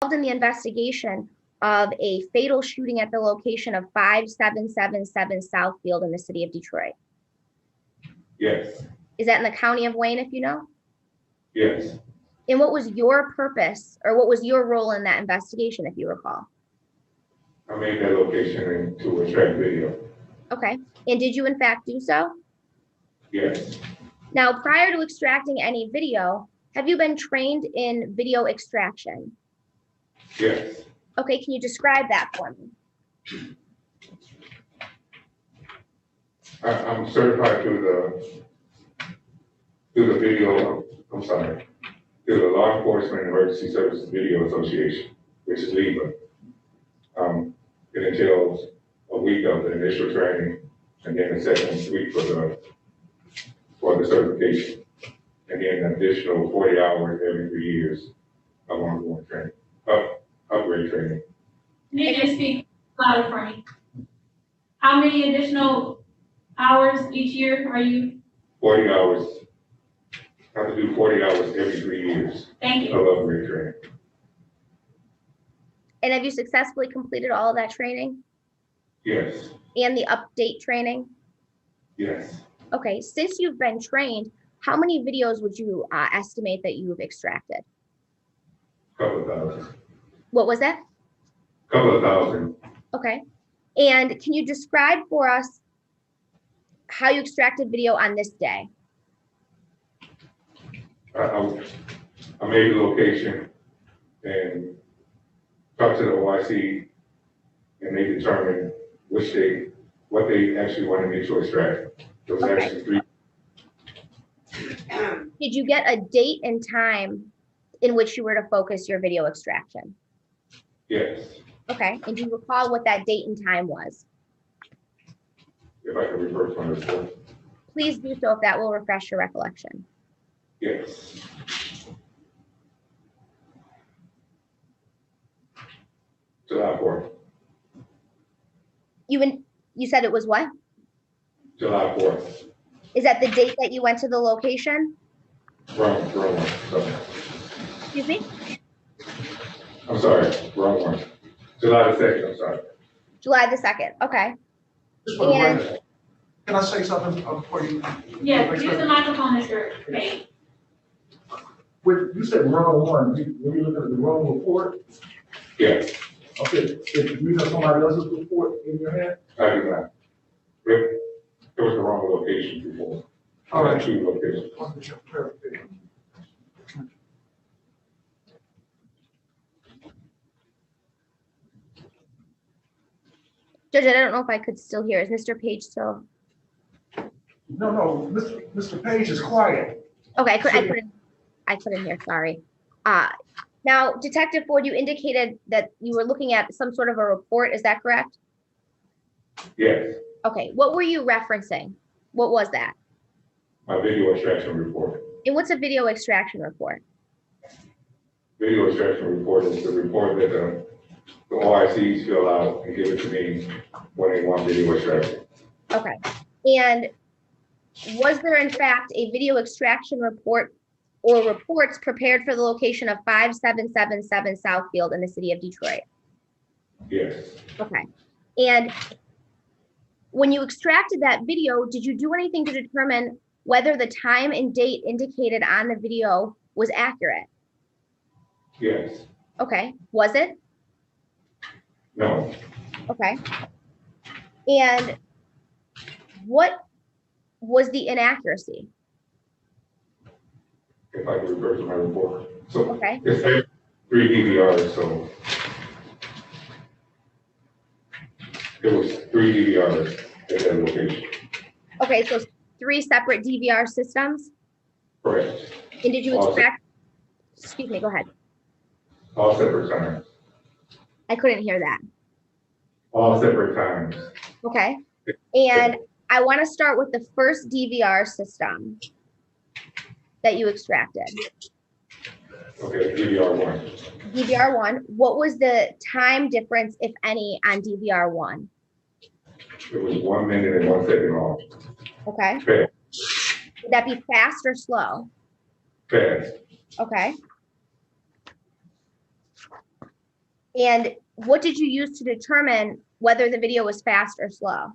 in the investigation of a fatal shooting at the location of 5777 Southfield in the city of Detroit? Yes. Is that in the county of Wayne, if you know? Yes. And what was your purpose, or what was your role in that investigation, if you recall? I made that location into a track video. Okay. And did you in fact do so? Yes. Now, prior to extracting any video, have you been trained in video extraction? Yes. Okay, can you describe that for me? I'm certified through the video, I'm sorry, through the Law Enforcement and Emergency Services Video Association, which is LEVA. It entails a week of the initial training and then the second week for the certification. And then an additional 40 hours every 3 years of ongoing training, upgrade training. You need to speak louder for me. How many additional hours each year are you? 40 hours. I have to do 40 hours every 3 years. Thank you. Of upgrade training. And have you successfully completed all of that training? Yes. And the update training? Yes. Okay, since you've been trained, how many videos would you estimate that you've extracted? Couple of thousand. What was that? Couple of thousand. Okay. And can you describe for us how you extracted video on this day? I made the location and talked to the OIC, and they determined what they actually wanted me to extract. There was actually 3. Did you get a date and time in which you were to focus your video extraction? Yes. Okay, and do you recall what that date and time was? If I can refer to my report. Please do so if that will refresh your recollection. Yes. July 4th. You said it was what? July 4th. Is that the date that you went to the location? Wrong one. Sorry. Excuse me? I'm sorry, wrong one. July the 2nd, I'm sorry. July the 2nd, okay. Just for the And- record, can I say something before you? Yes, use the microphone, Mr. Page. When you said wrong one, were you looking at the wrong report? Yes, Okay, if you have somebody else's report in your hand? I do not. It was the wrong location before. All right. 2 locations. Judge, I don't know if I could still hear. Is Mr. Page still? No, Mr. Page is quiet. Okay, I couldn't hear, sorry. Now, Detective Ford, you indicated that you were looking at some sort of a report, is that correct? Yes, Okay, what were you referencing? What was that? my video extraction report. And what's a video extraction report? Video extraction report is the report that the OICs fill out and give it to me when they want video extraction. Okay, and was there in fact a video extraction report or reports prepared for the location of 5777 Southfield in the city of Detroit? Yes, Okay, and when you extracted that video, did you do anything to determine whether the time and date indicated on the video was accurate? yes, Okay, was it? no, Okay. And what was the inaccuracy? if I can refer to my report. So Okay. it's 3 DVRs, so it was 3 DVRs at that location. Okay, so 3 separate DVR systems? Correct. And did you Awesome. extract, excuse me, go ahead. All separate times. I couldn't hear that. All separate times. Okay. And I want to start with the first DVR system that you extracted. Okay, DVR1. DVR1, what was the time difference, if any, on DVR1? It was 1 minute and 1 second long. Okay. Fast. Would that be fast or slow? Fast. Okay. And what did you use to determine whether the video was fast or slow?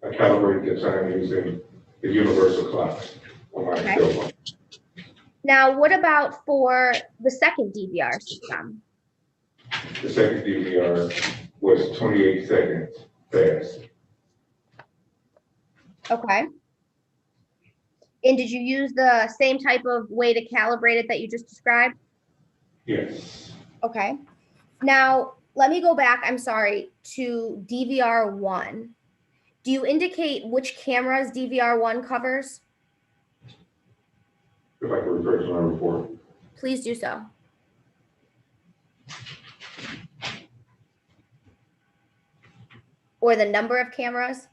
I calibrated the time using the universal clock on my Okay. cell phone. Now, what about for the second DVR system? The second DVR was 28 seconds fast. Okay. And did you use the same type of way to calibrate it that you just described? Yes. Okay. Now, let me go back, I'm sorry, to DVR1. Do you indicate which cameras DVR1 covers? If I could refer to my report. Please do so. Or the number of cameras?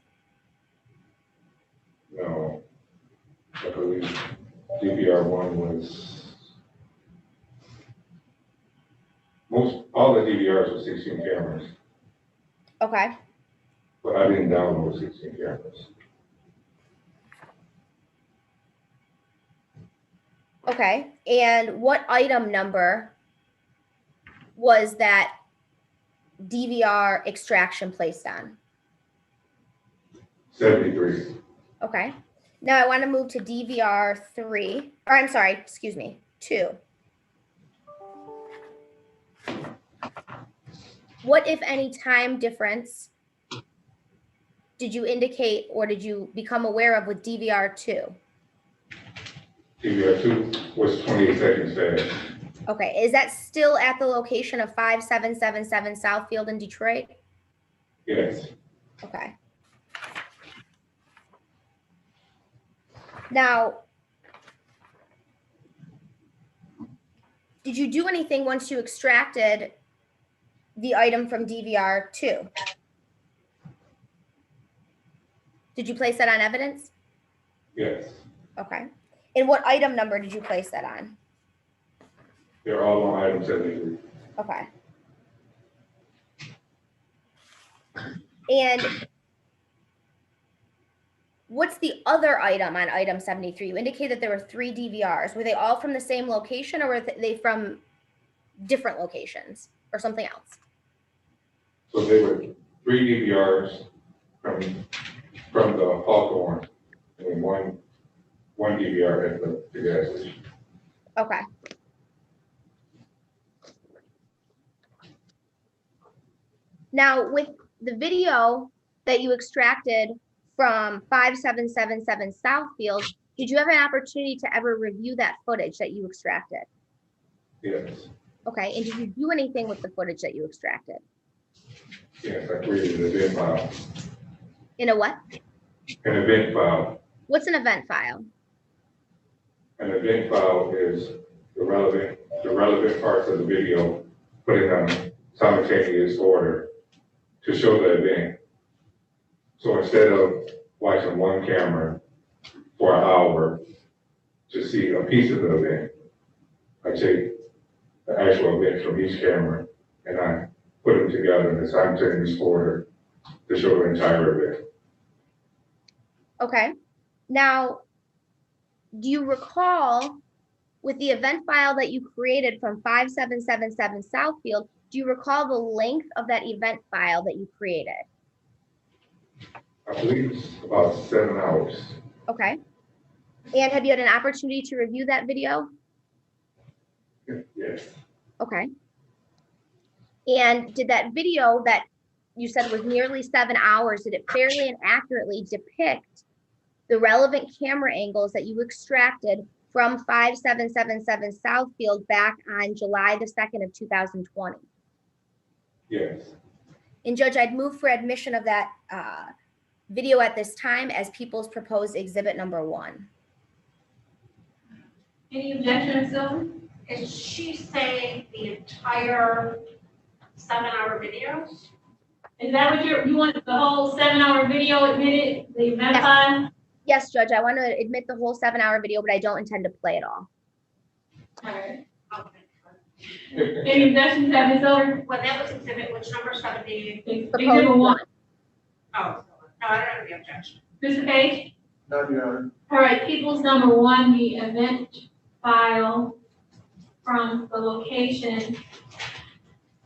No. I believe DVR1 was all the DVRs were 16 cameras, Okay. but I didn't download 16 cameras. Okay. And what item number was that DVR extraction placed on? 73. Okay. Now I want to move to DVR3, or I'm sorry, excuse me, 2. What, if any, time difference did you indicate or did you become aware of with DVR2? DVR2 was 28 seconds fast. Okay, is that still at the location of 5777 Southfield in Detroit? Yes. Okay. Now, did you do anything once you extracted the item from DVR2? Did you place that on evidence? Yes. Okay. And what item number did you place that on? They're all on item 73. Okay. And what's the other item on item 73? You indicate that there were 3 DVRs. Were they all from the same location or were they from different locations or something else? So they were 3 DVRs from the Hawthorne, and then one DVR at the gas station. Okay. Now, with the video that you extracted from 5777 Southfield, did you have an opportunity to ever review that footage that you extracted? Yes. Okay, and did you do anything with the footage that you extracted? Yes, I created an event file. In a what? An event file. What's an event file? An event file is the relevant parts of the video put in a simultaneous order to show the event. So instead of watching one camera for an hour to see a piece of the event, I take the actual event from each camera and I put them together in a simultaneous order to show the entire event. Okay. Now, do you recall with the event file that you created from 5777 Southfield, do you recall the length of that event file that you created? I believe it's about 7 hours. Okay. And have you had an opportunity to review that video? Yes. Okay. And did that video that you said was nearly 7 hours, did it fairly and accurately depict the relevant camera angles that you extracted from 5777 Southfield back on July the 2nd of 2020? Yes. And Judge, I'd move for admission of that video at this time as People's Proposed Exhibit number 1. Any objections, Sylvia? Is she saying the entire 7-hour video? Is that what you want the whole 7-hour video admitted, the event Yes. file? Yes, Judge, I want to admit the whole 7-hour video, but I don't intend to play it all. Alright. Okay. Any objections, Ms. Silver? Well, that was exhibit, which number 70? Exhibit 1. Oh, no, I don't have any objection. Mr. Page? None, Your Honor. All right, people's number 1, the event file from the location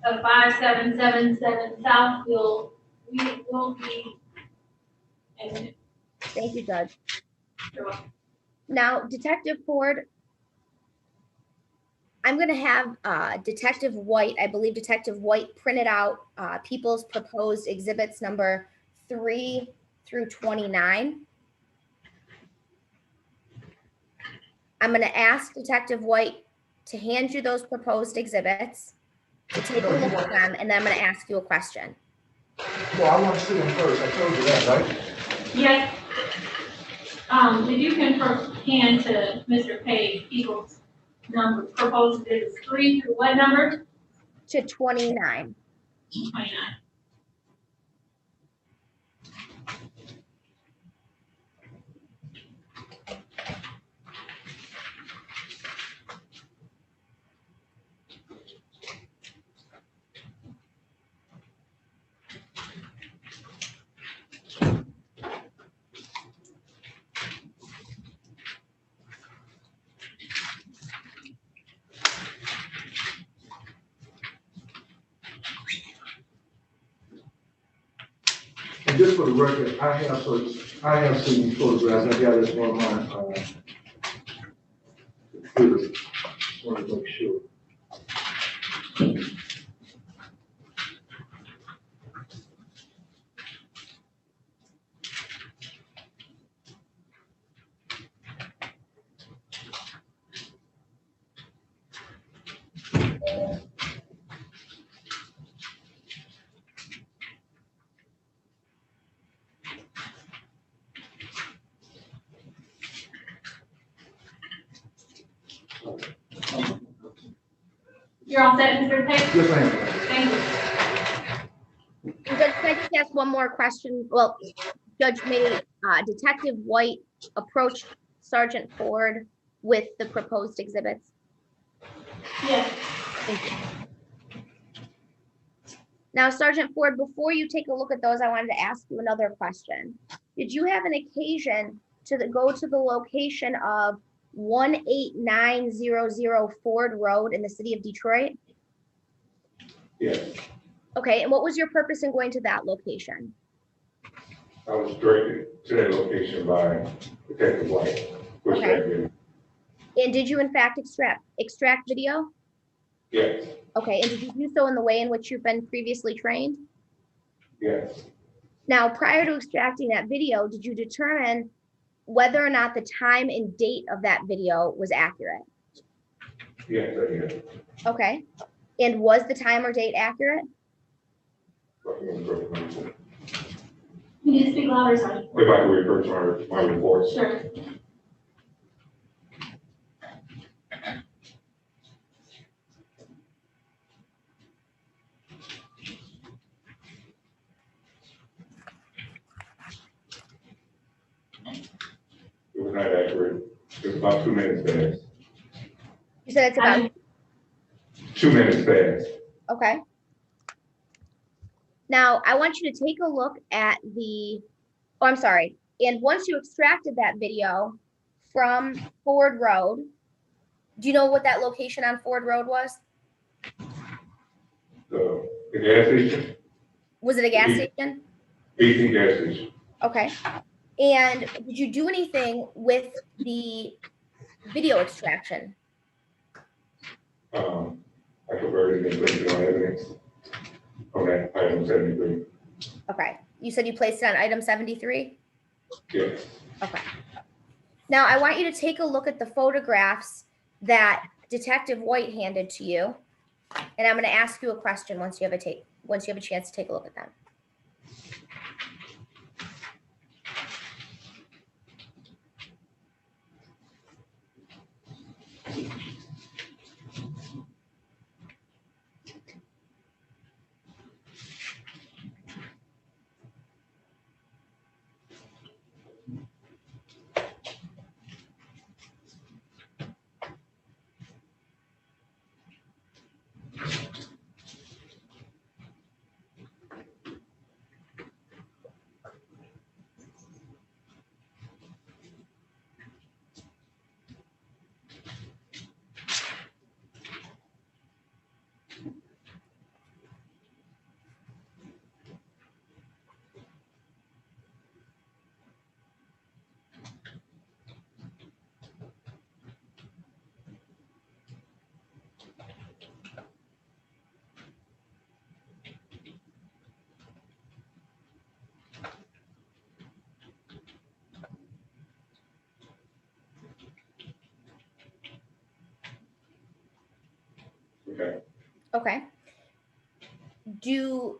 of 5777 South will be. And Thank you, Judge. you're welcome. Now, Detective Ford, I'm gonna have Detective White, I believe Detective White printed out people's proposed exhibits number 3 through 29. I'm gonna ask Detective White to hand you those proposed exhibits, to take a look at them, and then I'm gonna ask you a question. Well, I want to see them first, I told you that, right? Yes. Did you confirm hand to Mr. Page people's number proposed is 3 through what number? To 29. 29. And just for the record, I have seen these photographs, I got this on my, computer. Just want to make sure. You're all set, Mr. Page? Yes, I am. Thank you. Judge, can I just ask one more question? Well, Judge May, Detective White approached Sergeant Ford with the proposed exhibits. Yes. Thank you. Now, Sergeant Ford, before you take a look at those, I wanted to ask you another question. Did you have an occasion to go to the location of 18900 Ford Road in the city of Detroit? Yes, Okay, and what was your purpose in going to that location? I was directed to that location by Detective White, which Okay. I did. And did you in fact extract video? Yes, Okay, and did you do so in the way in which you've been previously trained? yes, Now, prior to extracting that video, did you determine whether or not the time and date of that video was accurate? yes, I did. Okay, and was the time or date accurate? If You need to speak louder, Sergeant. I could refer to my reports. Sure. It was not accurate. It was about 2 minutes past. You said it's about, 2 minutes past. okay. Now, I want you to take a look at oh, I'm sorry. And once you extracted that video from Ford Road, do you know what that location on Ford Road was? The gas station, Was it a gas Mhm. station? Beacon gas station. Okay. And did you do anything with the video extraction? I converted it into evidence on that item 73. Okay. You said you placed it on item 73? Yes, Okay. Now, I want you to take a look at the photographs that Detective White handed to you. And I'm going to ask you a question once you have a chance to take a look at them. Okay, Okay. Do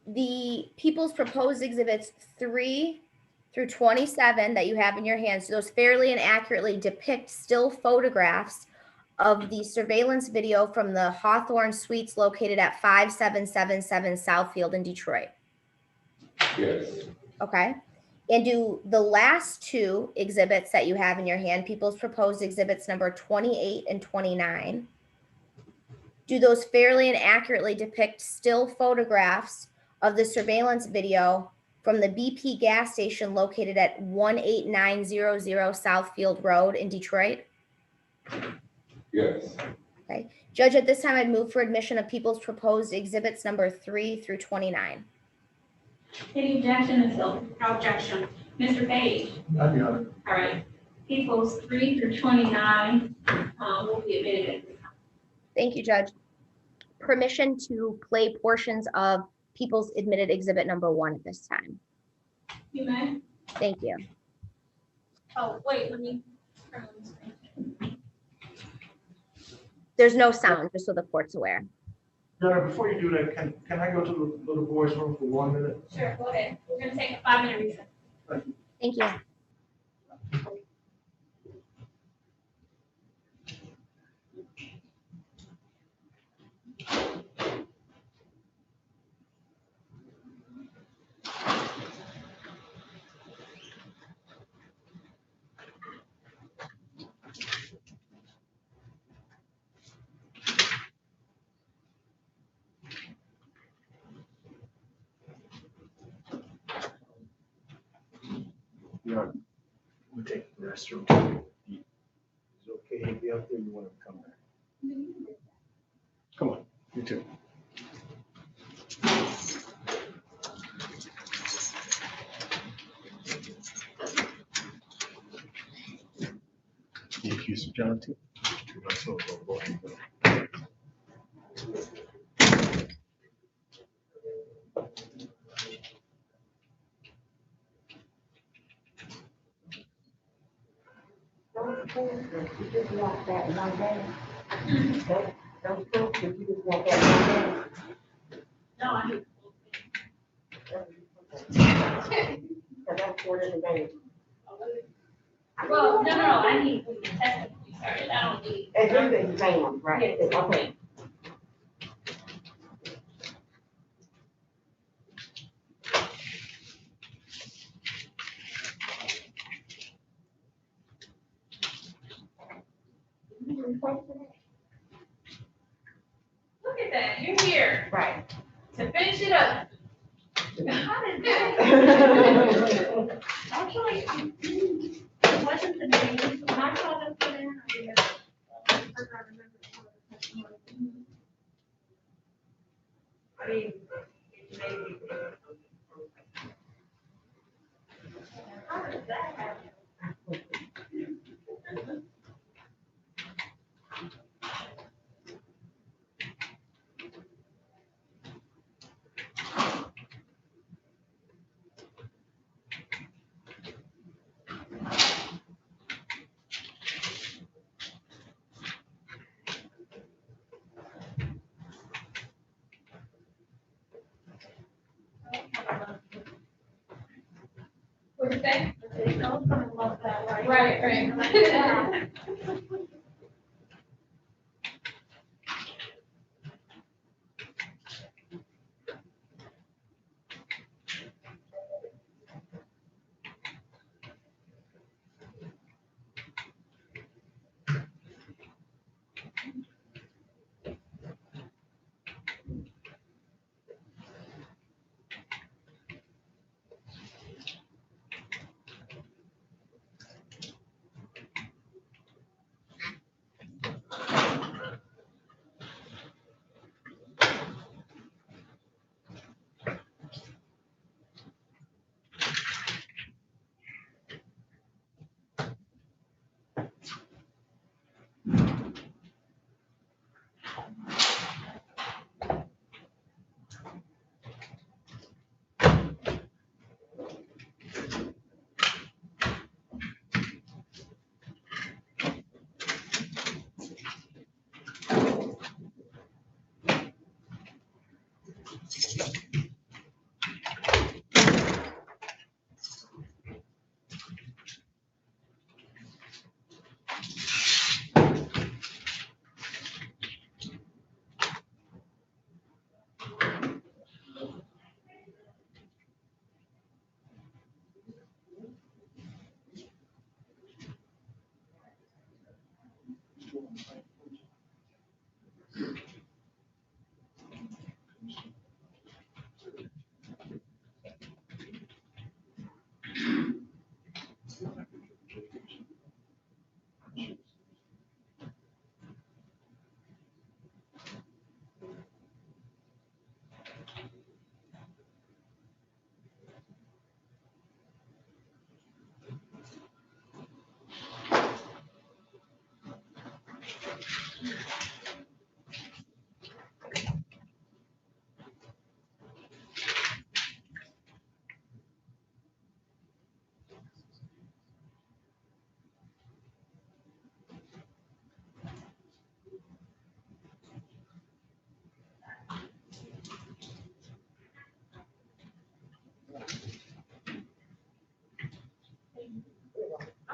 the people's proposed exhibits 3 through 27 that you have in your hands, those fairly and accurately depict still photographs of the surveillance video from the Hawthorne Suites located at 5777 Southfield in Detroit? yes, Okay. And do the last two exhibits that you have in your hand, people's proposed exhibits number 28 and 29, do those fairly and accurately depict still photographs of the surveillance video from the BP gas station located at 18900 Southfield Road in Detroit? yes, Okay. Judge, at this time, I'd move for admission of people's proposed exhibits number 3 through 29. Any objection, Ms. Hilton? No objection. Mr. Page? I'd be honored. All right. People's 3 through 29 will be admitted at this time. Thank you, Judge. Permission to play portions of people's admitted exhibit number 1 at this time. You may. Thank you. Oh, wait, let me turn on the screen. There's no sound, just so the court's aware. Your Honor, before you do that, can I go to the little boy's room for 1 minute? Sure, go ahead. We're gonna take a 5-minute recess. Thank you. Thank you. Your Honor, we'll take the restroom. Is it okay to be out there? You want to come back? Come on, you too. You accused of John too? So, go ahead and go. You just want that one day. Those folks, if you just want that one No, I do. day. Cause that's for the day. Well, no, I need to test it. Sorry, I don't need. And do the exam, right? Yes. Okay. Look at that, you're here Right. to finish it up. How did that? Actually, it wasn't the name, when I saw them put in, I remember. I mean, it may be. How did that happen? What'd you say? No, someone loved that, right? Right.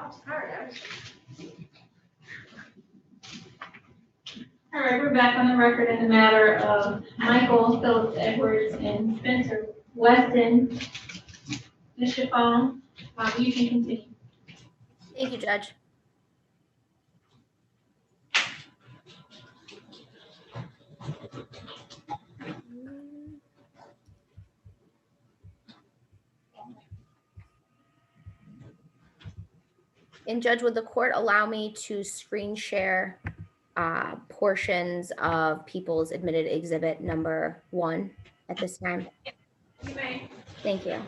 Oh, sorry, I was. All right, we're back on the record in the matter of Michael Phillips Edwards and Spencer Weston. Ms. Chiffon, you can continue. Thank you, Judge. And Judge, would the court allow me to screen share portions of People's Admitted Exhibit number 1 at this time? You may. Thank you.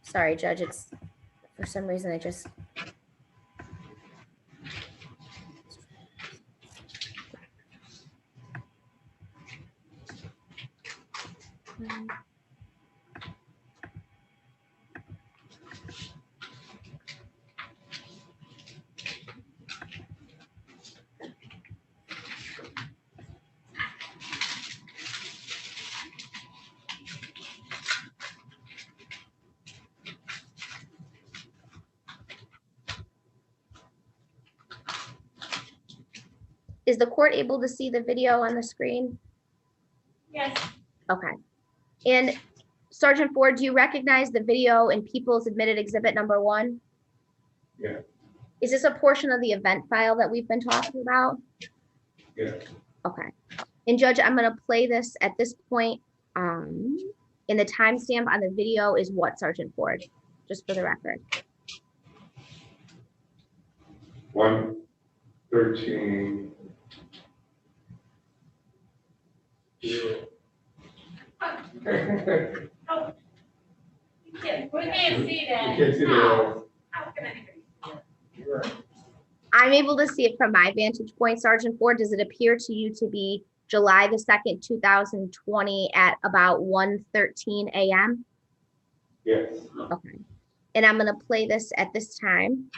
Sorry, Judge, it's, for some reason, I just. Is the court able to see the video on the screen? Yes. Okay. And Sergeant Ford, do you recognize the video in People's Admitted Exhibit number 1? Yeah. Is this a portion of the event file that we've been talking about? Yeah. Okay. And Judge, I'm going to play this at this point. And the timestamp on the video is what, Sergeant Ford? Just for the record. 1:13. Oh, we can't see that. You can't see the, How can I? You're right. I'm able to see it from my vantage point, Sergeant Ford. Does it appear to you to be July the 2nd, 2020 at about 1:13 a.m.? yes. Okay. And I'm going to play this at this time.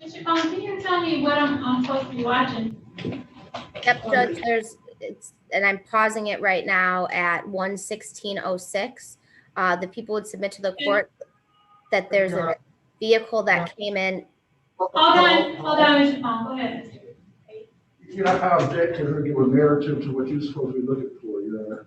Mr. Combs, can you tell me what I'm supposed to be watching? Yep, Judge, and I'm pausing it right now at 1:16:06. The people would submit to the court that there's a vehicle that came in. Hold on, Mr. Combs, go ahead, Mr. You know, I object to her giving narrative to what you're supposed to be looking for, you know,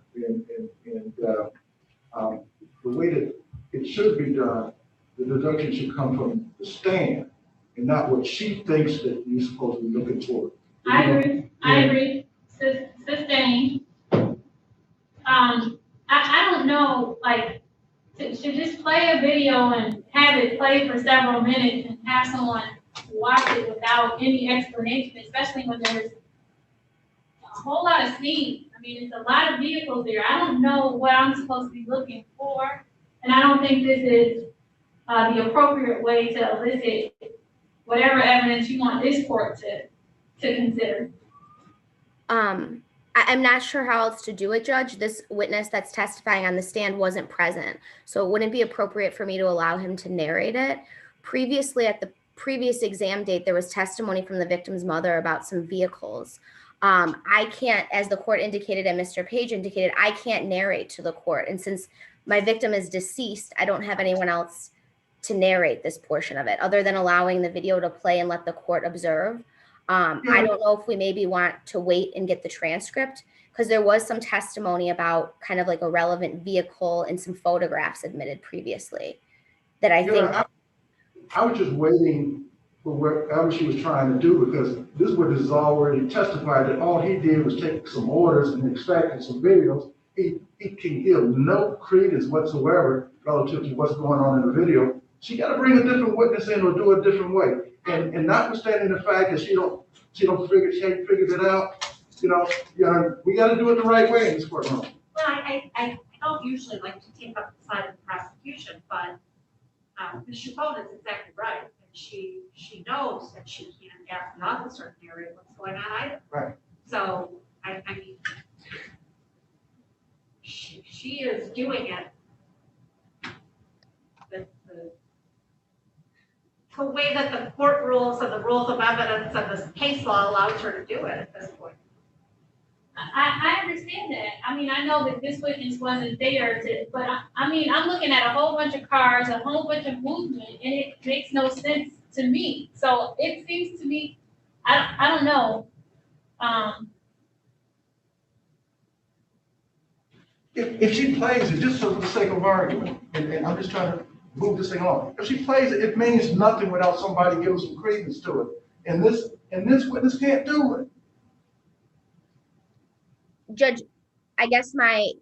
the way that it should be done, the deduction should come from the stand and not what she thinks that you're supposed to be looking for. I agree, sustained. I don't know, like, to just play a video and have it play for several minutes and have someone watch it without any explanation, especially when there's a whole lot of speed. I mean, it's a lot of vehicles there. I don't know what I'm supposed to be looking for, and I don't think this is the appropriate way to elicit whatever evidence you want this court to consider. I'm not sure how else to do it, Judge. This witness that's testifying on the stand wasn't present, so it wouldn't be appropriate for me to allow him to narrate it. Previously, at the previous exam date, there was testimony from the victim's mother about some vehicles. I can't, as the court indicated and Mr. Page indicated, I can't narrate to the court. And since my victim is deceased, I don't have anyone else to narrate this portion of it, other than allowing the video to play and let the court observe. I don't know if we maybe want to wait and get the transcript, because there was some testimony about kind of like a relevant vehicle and some photographs admitted previously that I think. I was just waiting for whatever she was trying to do, because this witness has already testified that all he did was take some orders and extracted some videos. He can give no credence whatsoever relative to what's going on in the video. She got to bring a different witness in or do it a different way. And notwithstanding the fact that she ain't figured it out, you know, we got to do it the right way in this courtroom. Well, I don't usually like to take up the side of the prosecution, but Ms. Chappone is exactly right. And she knows that she can't ask an officer to narrate what's going on either. Right. So, I mean, she is doing it the way that the court rules and the rules of evidence and the case law allows her to do it at this point. I understand that. I mean, I know that this witness wasn't there but I mean, I'm looking at a whole bunch of cars, a whole bunch of movement, and it makes no sense to me. So it seems to me, I don't know. If she plays it just for the sake of argument, and I'm just trying to move this thing on. If she plays it, it means nothing without somebody giving some credence to it. And this witness can't do it. Judge, I guess my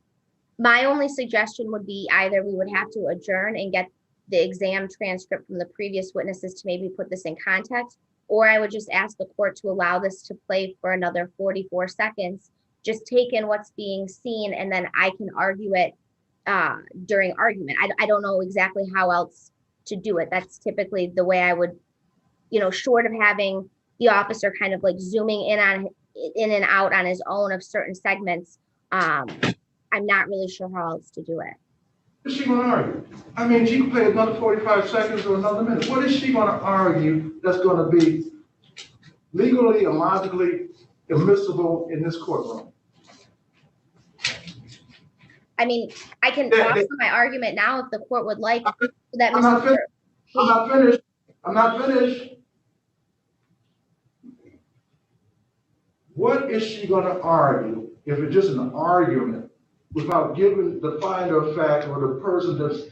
only suggestion would be either we would have to adjourn and get the exam transcript from the previous witnesses to maybe put this in context, or I would just ask the court to allow this to play for another 44 seconds, just take in what's being seen, and then I can argue it during argument. I don't know exactly how else to do it. That's typically the way I would, short of having the officer kind of like zooming in and out on his own of certain segments. I'm not really sure how else to do it. What's she gonna argue? I mean, she can play another 45 seconds or another minute. What is she gonna argue that's gonna be legally and logically admissible in this courtroom? I mean, I can offer my argument now if the court would like. I'm not finished. What is she gonna argue if it's just an argument without giving the finder of fact or the person that's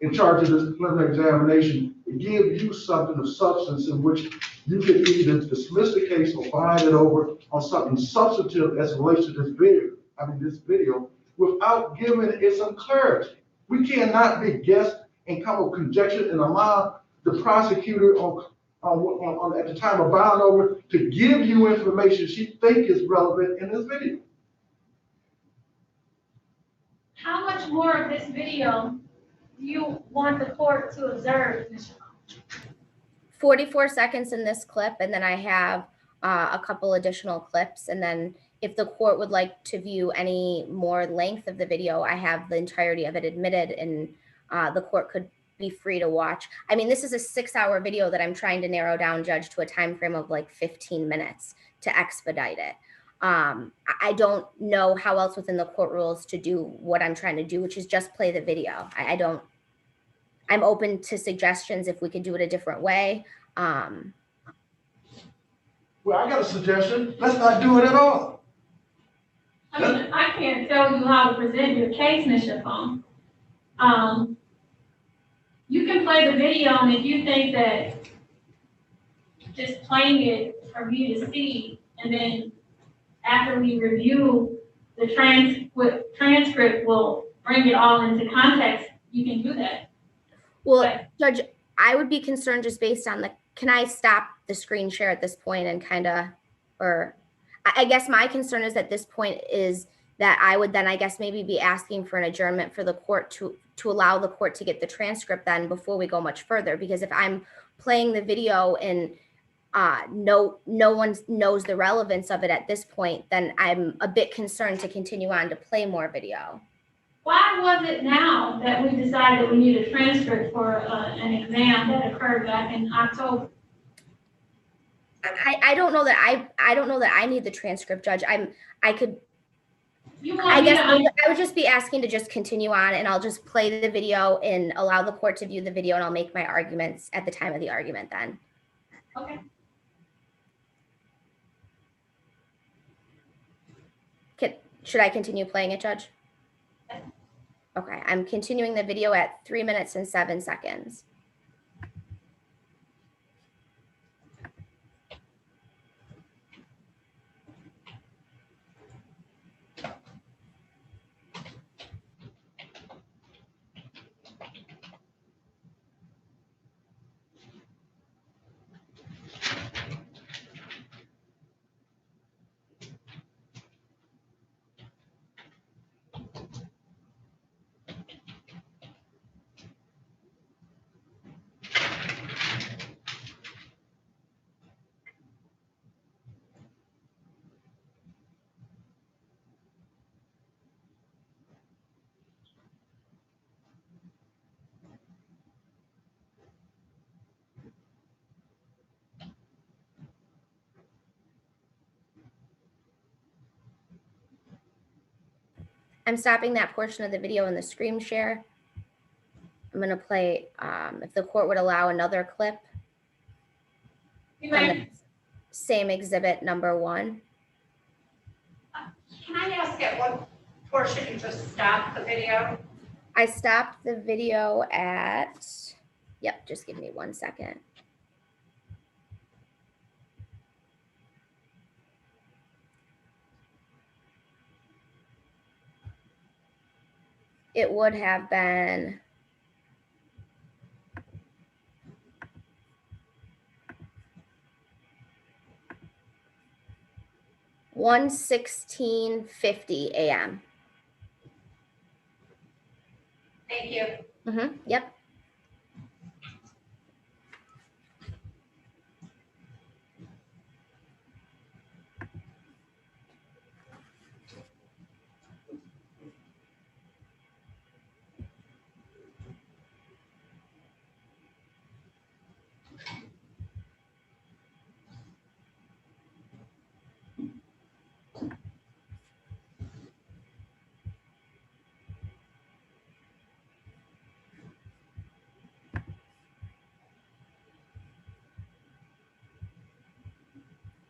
in charge of this preliminary examination to give you something of substance in which you can either dismiss the case or bind it over on something substantive as it relates to this video, without giving it some clarity? We cannot be guessed and come with conjecture and allow the prosecutor at the time of bound over to give you information she think is relevant in this video. How much more of this video do you want the court to observe, Ms. Chappone? 44 seconds in this clip, and then I have a couple additional clips, and then if the court would like to view any more length of the video, I have the entirety of it admitted, and the court could be free to watch. I mean, this is a 6-hour video that I'm trying to narrow down, Judge, to a time frame of like 15 minutes to expedite it. I don't know how else within the court rules to do what I'm trying to do, which is just play the video. I'm open to suggestions if we could do it a different way. Well, I got a suggestion. Let's not do it at all. I mean, I can't tell you how to present your case, Mr. Fong. You can play the video, and if you think that just playing it for me to see, and then after we review the transcript will bring it all into context, you can do that. Well, But- Judge, I would be concerned just based on can I stop the screen share at this point and I guess my concern is at this point is that I would then, I guess, maybe be asking for an adjournment for the court to allow the court to get the transcript then before we go much further. Because if I'm playing the video and no one knows the relevance of it at this point, then I'm a bit concerned to continue on to play more video. Why was it now that we decided that we need a transcript for an exam that occurred back in October? I don't know that I don't know that I need the transcript, Judge. I would just be asking to just continue on, and I'll just play the video and allow the court to view the video, and I'll make my arguments at the time of the argument then. Okay. Should I continue playing it, Judge? Okay, I'm continuing the video at 3 minutes and 7 seconds. I'm stopping that portion of the video in the screen share. I'm going to play, if the court would allow, another clip You from may. the same exhibit number 1. Can I ask at what portion you just stopped the video? I stopped the video at, yep, just give me 1 second. It would have been (1:16:50 a.m.). Thank you. Yep.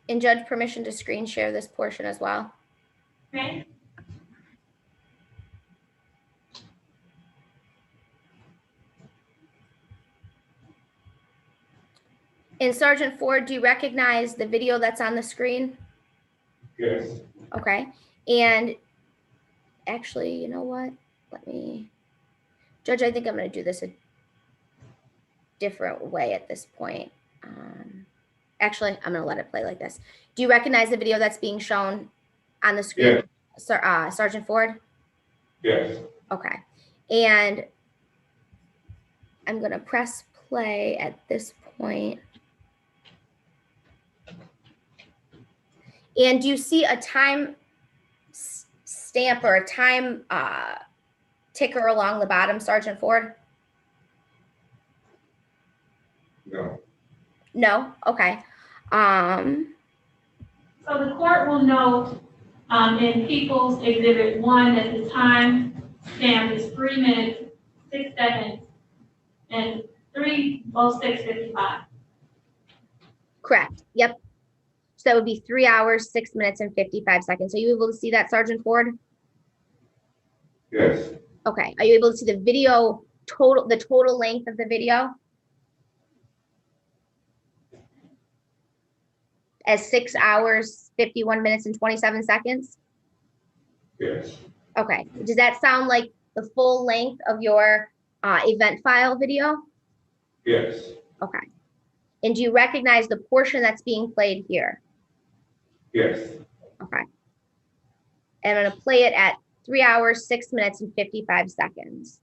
And Judge, permission to screen share this portion as well. Okay. And Sergeant Ford, do you recognize the video that's on the screen? Yes. Okay. And actually, you know what? Judge, I think I'm going to do this a different way at this point. Actually, I'm going to let it play like this. Do you recognize the video that's being shown on the screen? Yes. Sergeant Ford? Yes. Okay. And I'm going to press play at this point. And do you see a time stamp or a time ticker along the bottom, Sergeant Ford? No, No? Okay. So the court will note, in People's Exhibit 1 that the time stamp is 3 minutes, 6 seconds, and 3:06:55. Correct. Yep. So that would be 3 hours, 6 minutes, and 55 seconds. Are you able to see that, Sergeant Ford? yes, Okay. Are you able to see the video total, the total length of the video? As 6 hours, 51 minutes, and 27 seconds? yes, Okay. Does that sound like the full length of your event file video? yes, Okay. And do you recognize the portion that's being played here? yes. Okay. And I'm going to play it at 3 hours, 6 minutes, and 55 seconds.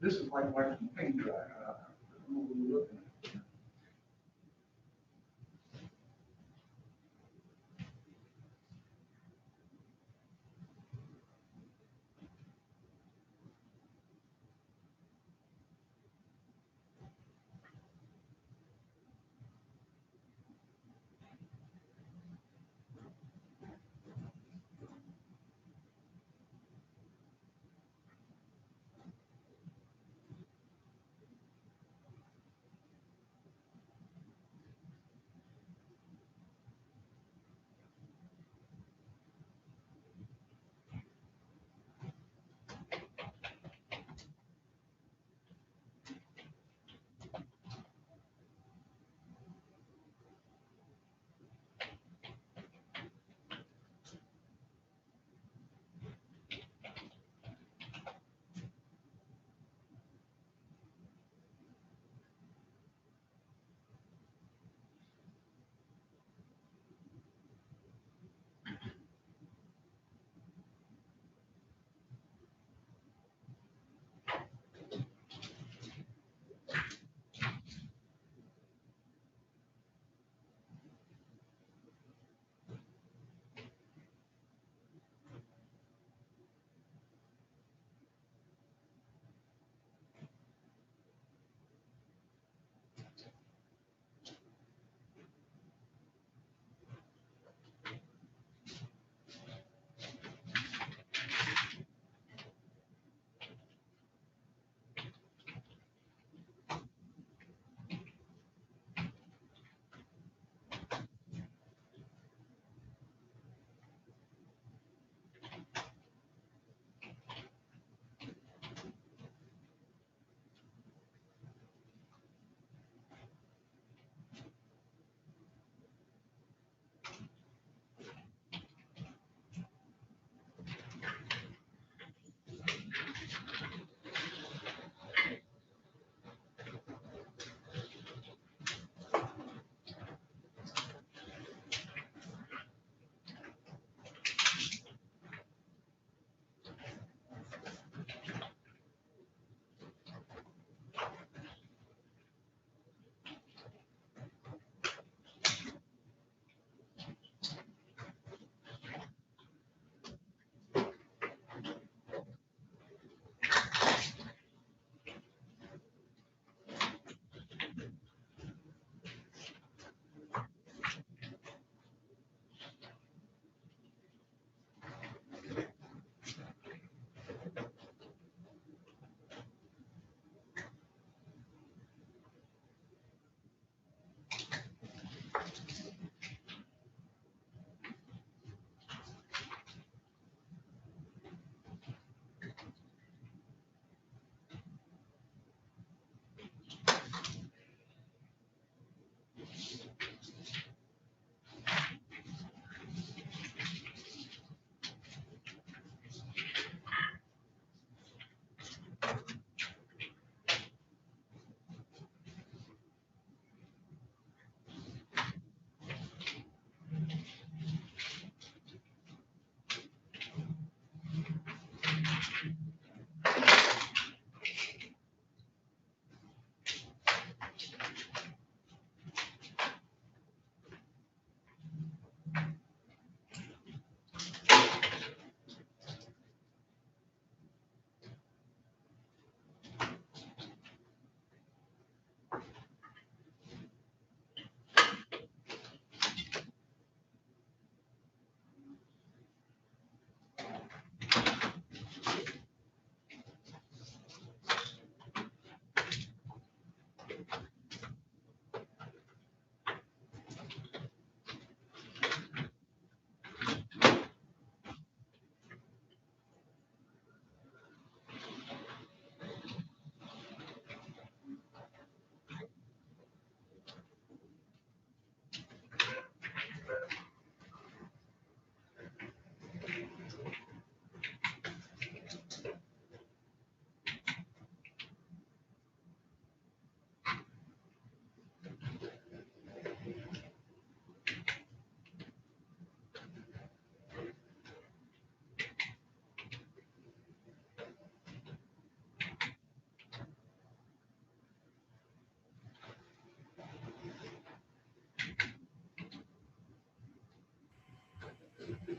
This is like watching paint dry. I don't know what we're looking at.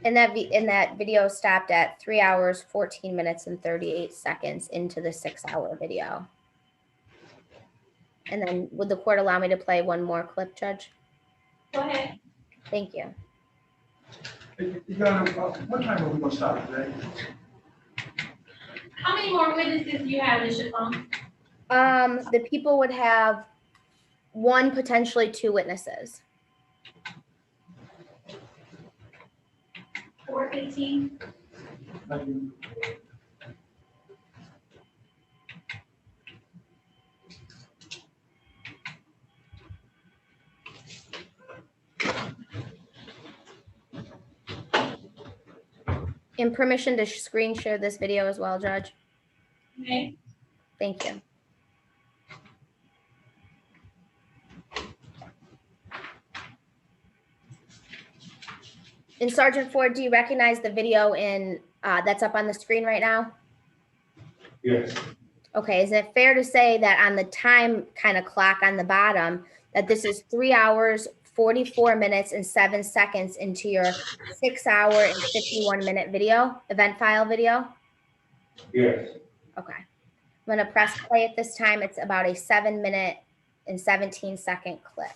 And that video stopped at 3 hours, 14 minutes, and 38 seconds into the 6-hour video. And then would the court allow me to play one more clip, Judge? Go ahead. Thank you. You got, what time are we gonna stop today? How many more witnesses do you have, Mr. Fong? The people would have 1, potentially 2 witnesses. 4:15. And permission to screen share this video as well, Judge? Okay. Thank you. And Sergeant Ford, do you recognize the video that's up on the screen right now? Yes, Okay, is it fair to say that on the time kind of clock on the bottom, that this is 3 hours, 44 minutes, and 7 seconds into your 6-hour and 51-minute video, event file video? yes. Okay. I'm gonna press play at this time. It's about a 7-minute and 17-second clip.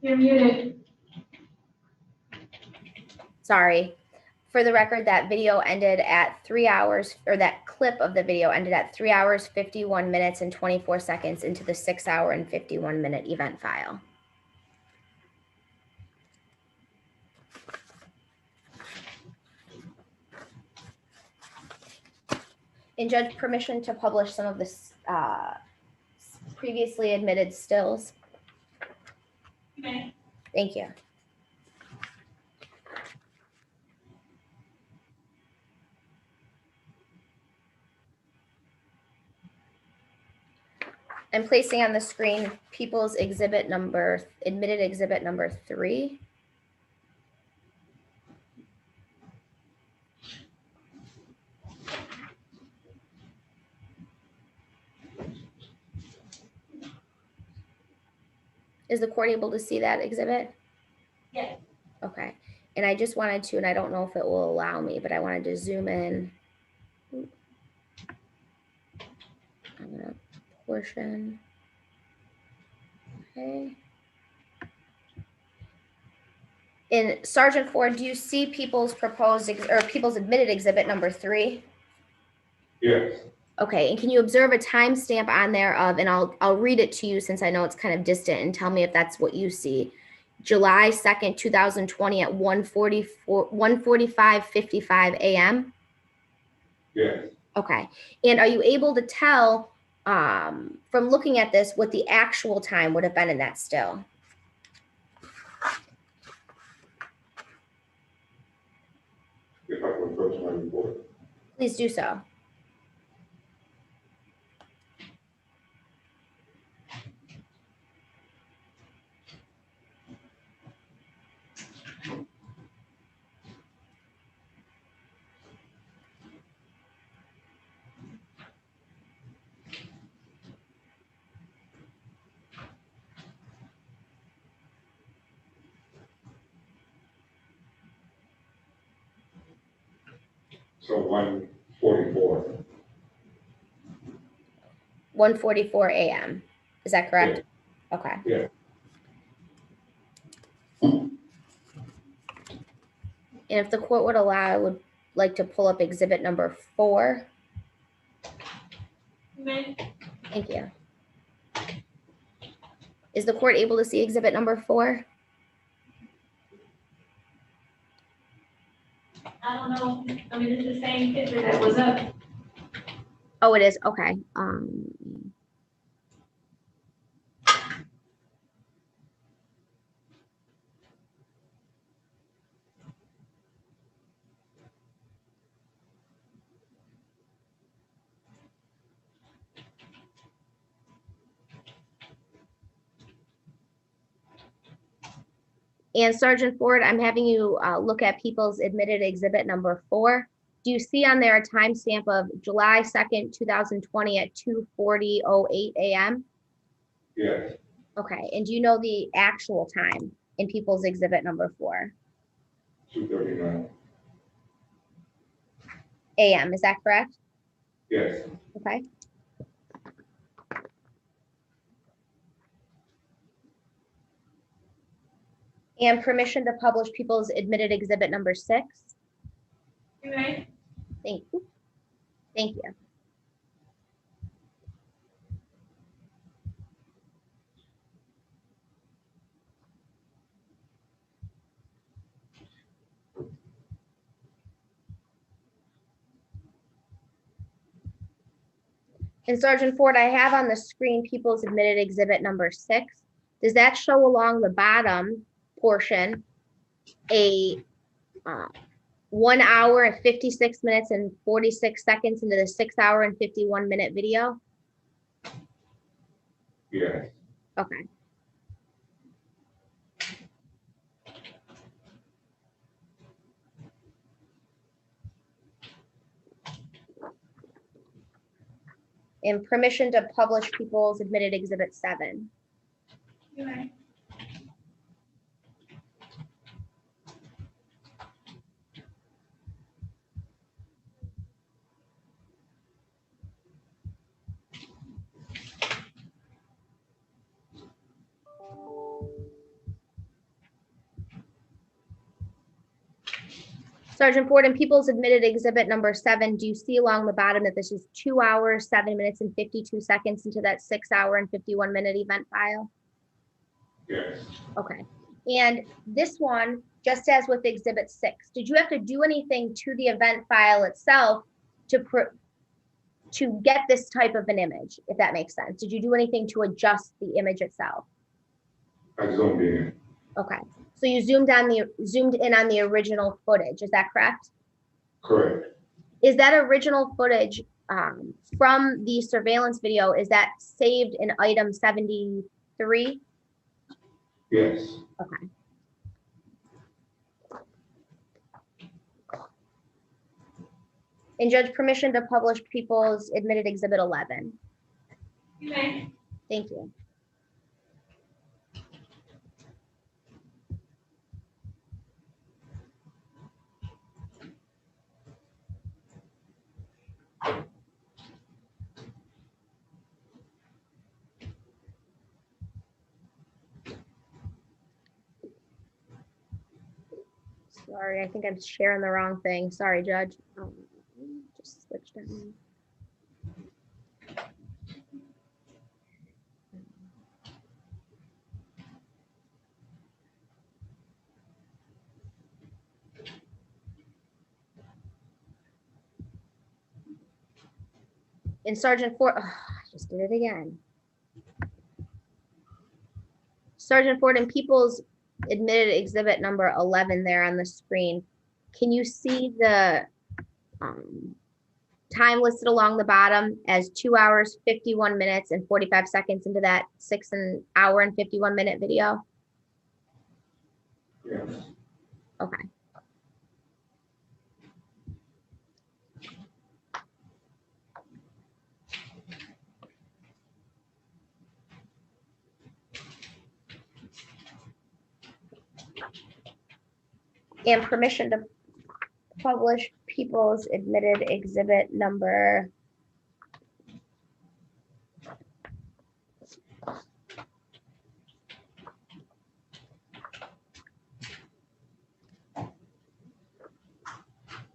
You're muted. Sorry. For the record, that video ended at 3 hours, or that clip of the video ended at 3 hours, 51 minutes, and 24 seconds into the 6 hour and 51 minute event file. And judge, permission to publish some of the previously admitted stills. Okay. Thank you. I'm placing on the screen People's Exhibit number, admitted exhibit number 3. Is the court able to see that exhibit? Yes. Okay. And I just wanted to, and I don't know if it will allow me, but I wanted to zoom in I'm gonna portion. Okay. In Sergeant Ford, do you see people's proposed or people's admitted exhibit number 3? Yes, Okay, and can you observe a timestamp on there of, and I'll read it to you since I know it's kind of distant, and tell me if that's what you see. July 2nd, 2020 at 1:45:55 a.m. yes. Okay, and are you able to tell from looking at this what the actual time would have been in that still? If I can approach my report. Please do so. So 1:44. 1:44 a.m. Is that correct? Okay. Yeah. And if the court would allow, I would like to pull up exhibit number 4. May, Thank you. Is the court able to see exhibit number 4? I don't know, I mean, it's the same picture that was up. Oh, it is. Okay. And Sergeant Ford, I'm having you look at people's admitted exhibit number 4. Do you see on there a timestamp of July 2nd, 2020 at 2:40:08 a.m.? Yes, Okay. And do you know the actual time in people's exhibit number 4? 2:39. a.m. Is that correct? Yes, Okay. And permission to publish people's admitted exhibit number 6? You may, Thank you. Thank you. And Sergeant Ford, I have on the screen people's admitted exhibit number 6. Does that show along the bottom portion a 1 hour and 56 minutes and 46 seconds into the 6 hour and 51 minute video? yes. Okay. And permission to publish people's admitted exhibit 7. you may. Sergeant Ford, in people's admitted exhibit number 7, do you see along the bottom that this is 2 hours, 7 minutes and 52 seconds into that 6 hour and 51 minute event file? Yes. Okay. And this one, just as with exhibit 6, did you have to do anything to the event file itself to get this type of an image, if that makes sense? Did you do anything to adjust the image itself? I zoomed in. Okay. So you zoomed in on the original footage, is that correct? Correct. Is that original footage from the surveillance video, is that saved in item 73? Yes. Okay. And judge, permission to publish people's admitted exhibit 11. You may. Thank you. Sorry, I think I'm sharing the wrong thing. Sorry, Judge. Just switch down. In Sergeant Ford, I just did it again. Sergeant Ford and Peoples admitted exhibit number 11 there on the screen. Can you see the time listed along the bottom as 2 hours, 51 minutes and 45 seconds into that 6 hour and 51 minute video? Yes. Okay. And permission to publish People's admitted exhibit number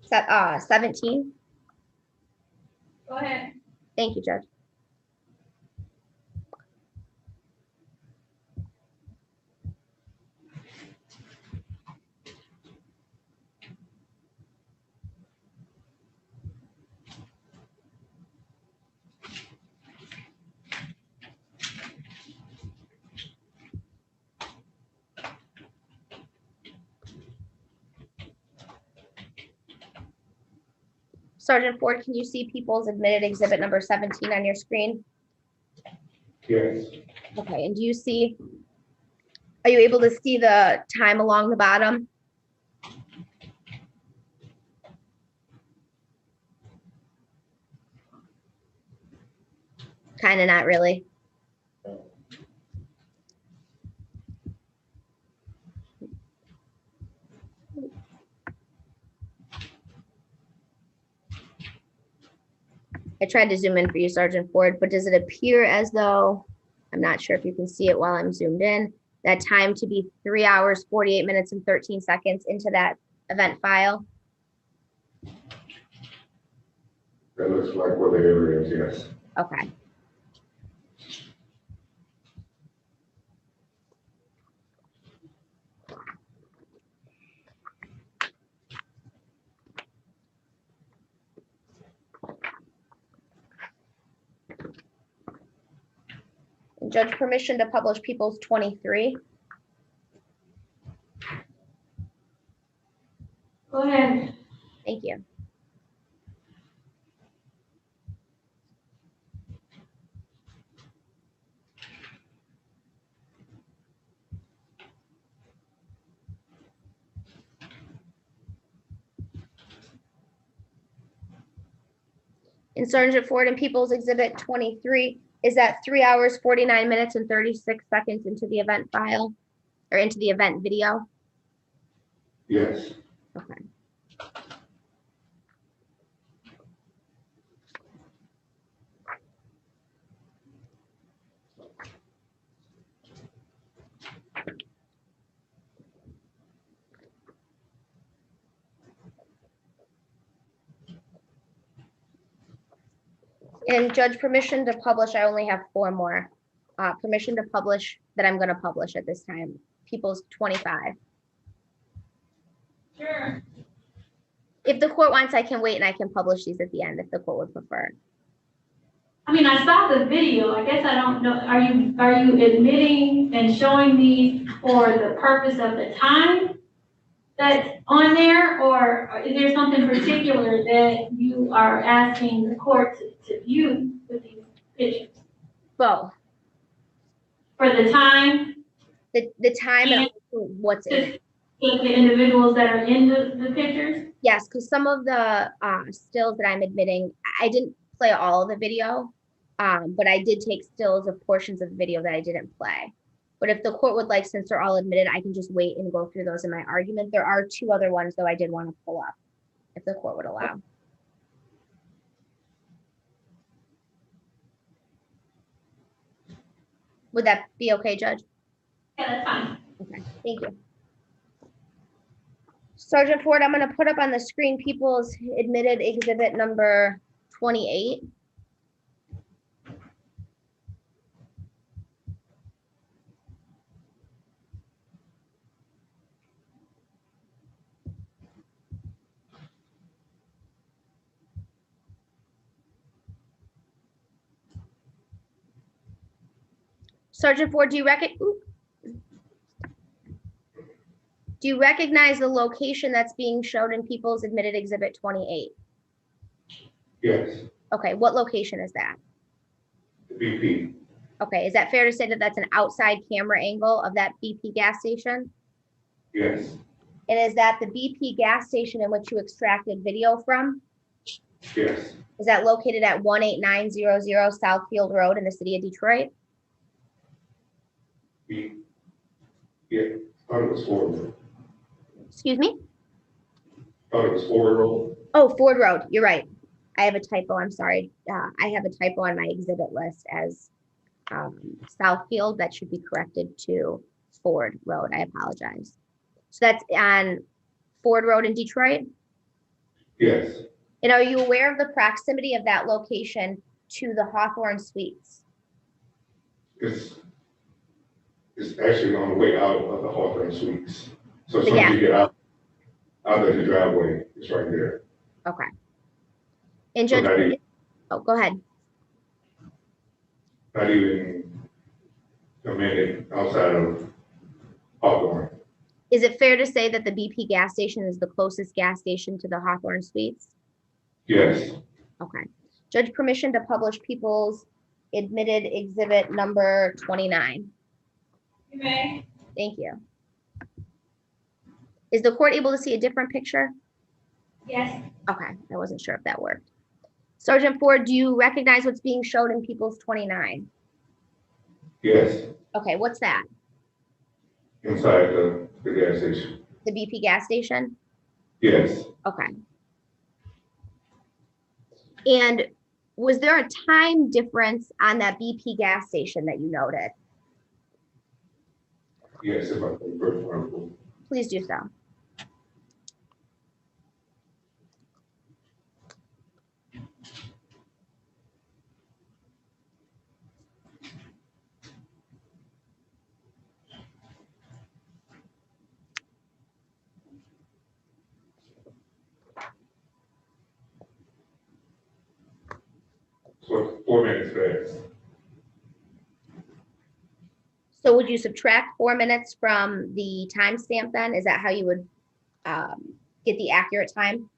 set 17. Go ahead. Thank you, Judge. Sergeant Ford, can you see People's admitted exhibit number 17 on your screen? Yes. Okay, and are you able to see the time along the bottom? Kind of not really. I tried to zoom in for you, Sergeant Ford, but does it appear as though, I'm not sure if you can see it while I'm zoomed in, that time to be 3 hours, 48 minutes and 13 seconds into that event file? That looks like what the area is, yes. Okay. And Judge, permission to publish People's 23. Go ahead. Thank you. In Sergeant Ford and People's exhibit 23, is that 3 hours, 49 minutes and 36 seconds into the event file or into the event video? Yes. Okay. And Judge, permission to publish, I only have 4 more. Permission to publish that I'm going to publish at this time. People's 25. Sure. If the court wants, I can wait and I can publish these at the end if the court would prefer. I mean, I saw the video. I guess I don't know. Are you admitting and showing these for the purpose of the time that's on there, or is there something particular that you are asking the court to view with these pictures? Both. For the time, The time and also what's in it. the individuals that are in the pictures? Yes, because some of the stills that I'm admitting, I didn't play all of the video, but I did take stills of portions of the video that I didn't play. But if the court would like, since they're all admitted, I can just wait and go through those in my argument. There are 2 other ones, though, I did want to pull up, if the court would allow. Would that be okay, Judge? Yeah, that's fine. Okay, thank you. Sergeant Ford, I'm gonna put up on the screen people's admitted exhibit number 28. Sergeant Ford, do you recognize the location that's being shown in people's admitted exhibit 28? Yes, Okay, what location is that? the BP. Okay, is that fair to say that that's an outside camera angle of that BP gas station? Yes, And is that the BP gas station in which you extracted video from? yes. Is that located at 18900 Southfield Road in the city of Detroit? Yeah, thought it was Ford Road. Excuse me? Thought it was Ford Road. Oh, Ford Road, you're right. I have a typo, I'm sorry. I have a typo on my exhibit list as Southfield. That should be corrected to Ford Road. I apologize. So that's on Ford Road in Detroit? Yes, And are you aware of the proximity of that location to the Hawthorne Suites? it's actually on the way out of the Hawthorne Suites. So as The soon as gas. you get out of the driveway, it's right there. Okay. And So Judge, oh, go ahead. not even a minute outside of Hawthorne. Is it fair to say that the BP gas station is the closest gas station to the Hawthorne Suites? Yes, Okay. Judge, permission to publish people's admitted exhibit number 29. You may. Thank you. Is the court able to see a different picture? Yes. Okay, I wasn't sure if that worked. Sergeant Ford, do you recognize what's being shown in people's 29? yes, Okay, what's that? inside the gas station. The BP gas station? Yes, Okay. And was there a time difference on that BP gas station that you noted? yes, if I can refer. Please do so. So 4 minutes fast. So would you subtract 4 minutes from the timestamp then? Is that how you would get the accurate time?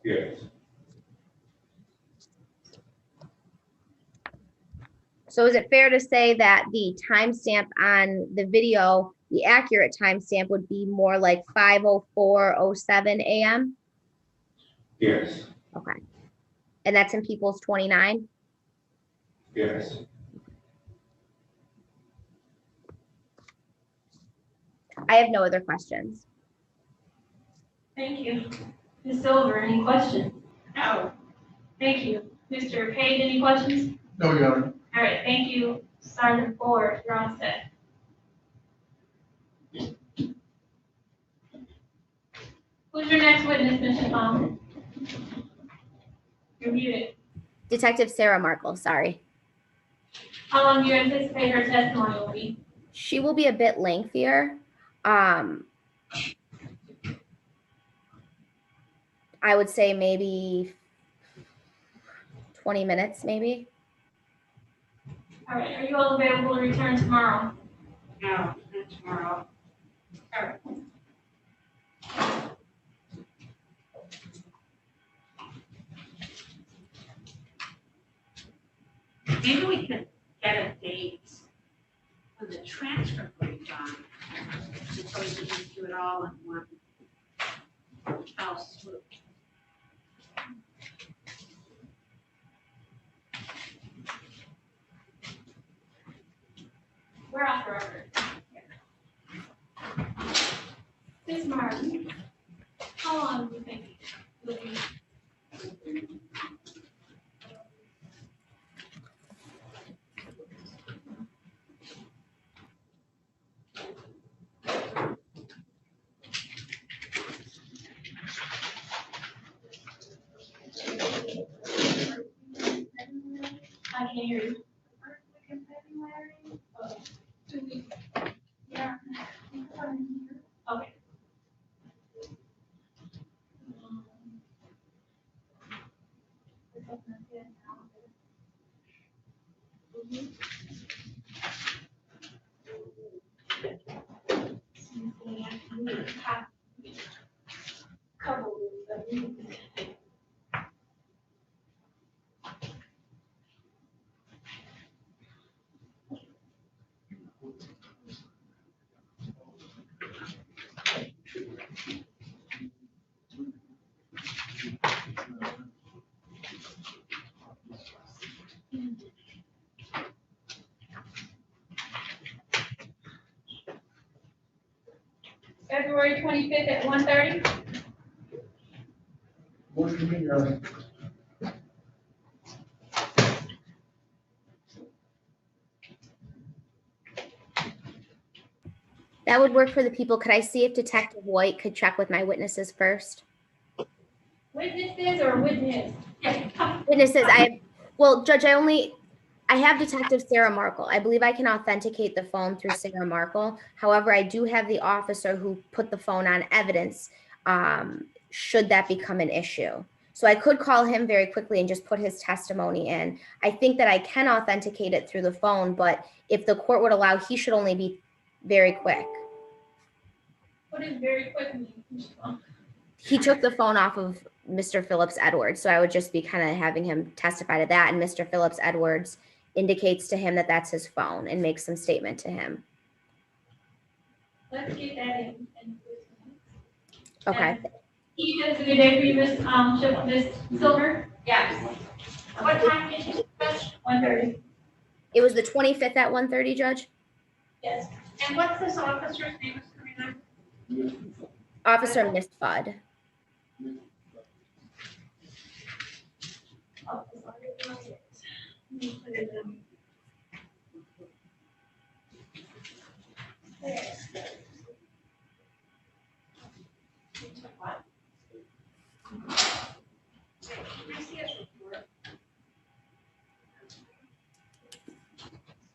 Yes, So is it fair to say that the timestamp on the video, the accurate timestamp would be more like 5:04:07 a.m.? yes, Okay. And that's in people's 29? yes. I have no other questions. Thank you. Ms. Silver, any questions? No. Thank you. Mr. Page, any questions? No, Your Honor. All right, thank you. Sergeant Ford, you're on set. Who's your next witness, Ms. Chabon? You're muted. Detective Sarah Markle, sorry. How long do you anticipate her testimony will be? She will be a bit lengthier. I would say maybe 20 minutes, maybe. All right, are you all available to return tomorrow? No, not tomorrow. All right. Maybe we could get a date when the transcript will be done, so we can just do it all in one fell swoop. We're off the record. Ms. Martin, how long do you think it'll be? Can you hear you? First week in February? Okay. 2 weeks. Yeah. Okay. February 25th at 1:30. Motion made, Your Honor. That would work for the people. Could I see if Detective White could check with my witnesses first? Witnesses or witness? Yes. Witnesses, well, Judge, I have Detective Sarah Markle. I believe I can authenticate the phone through Sarah Markle. However, I do have the officer who put the phone on evidence, should that become an issue. So I could call him very quickly and just put his testimony in. I think that I can authenticate it through the phone, but if the court would allow, he should only be very quick. What is very quick mean? He took the phone off of Mr. Phillips Edwards, so I would just be kind of having him testify to that, and Mr. Phillips Edwards indicates to him that that's his phone and makes some statement to him. Let's get that in. Okay. He does a good day for you, Miss Silver? Yes. What time did you finish? 1:30. It was the 25th at 1:30, Judge? Yes. And what's this officer's name, Mr. Officer Miss Fudd.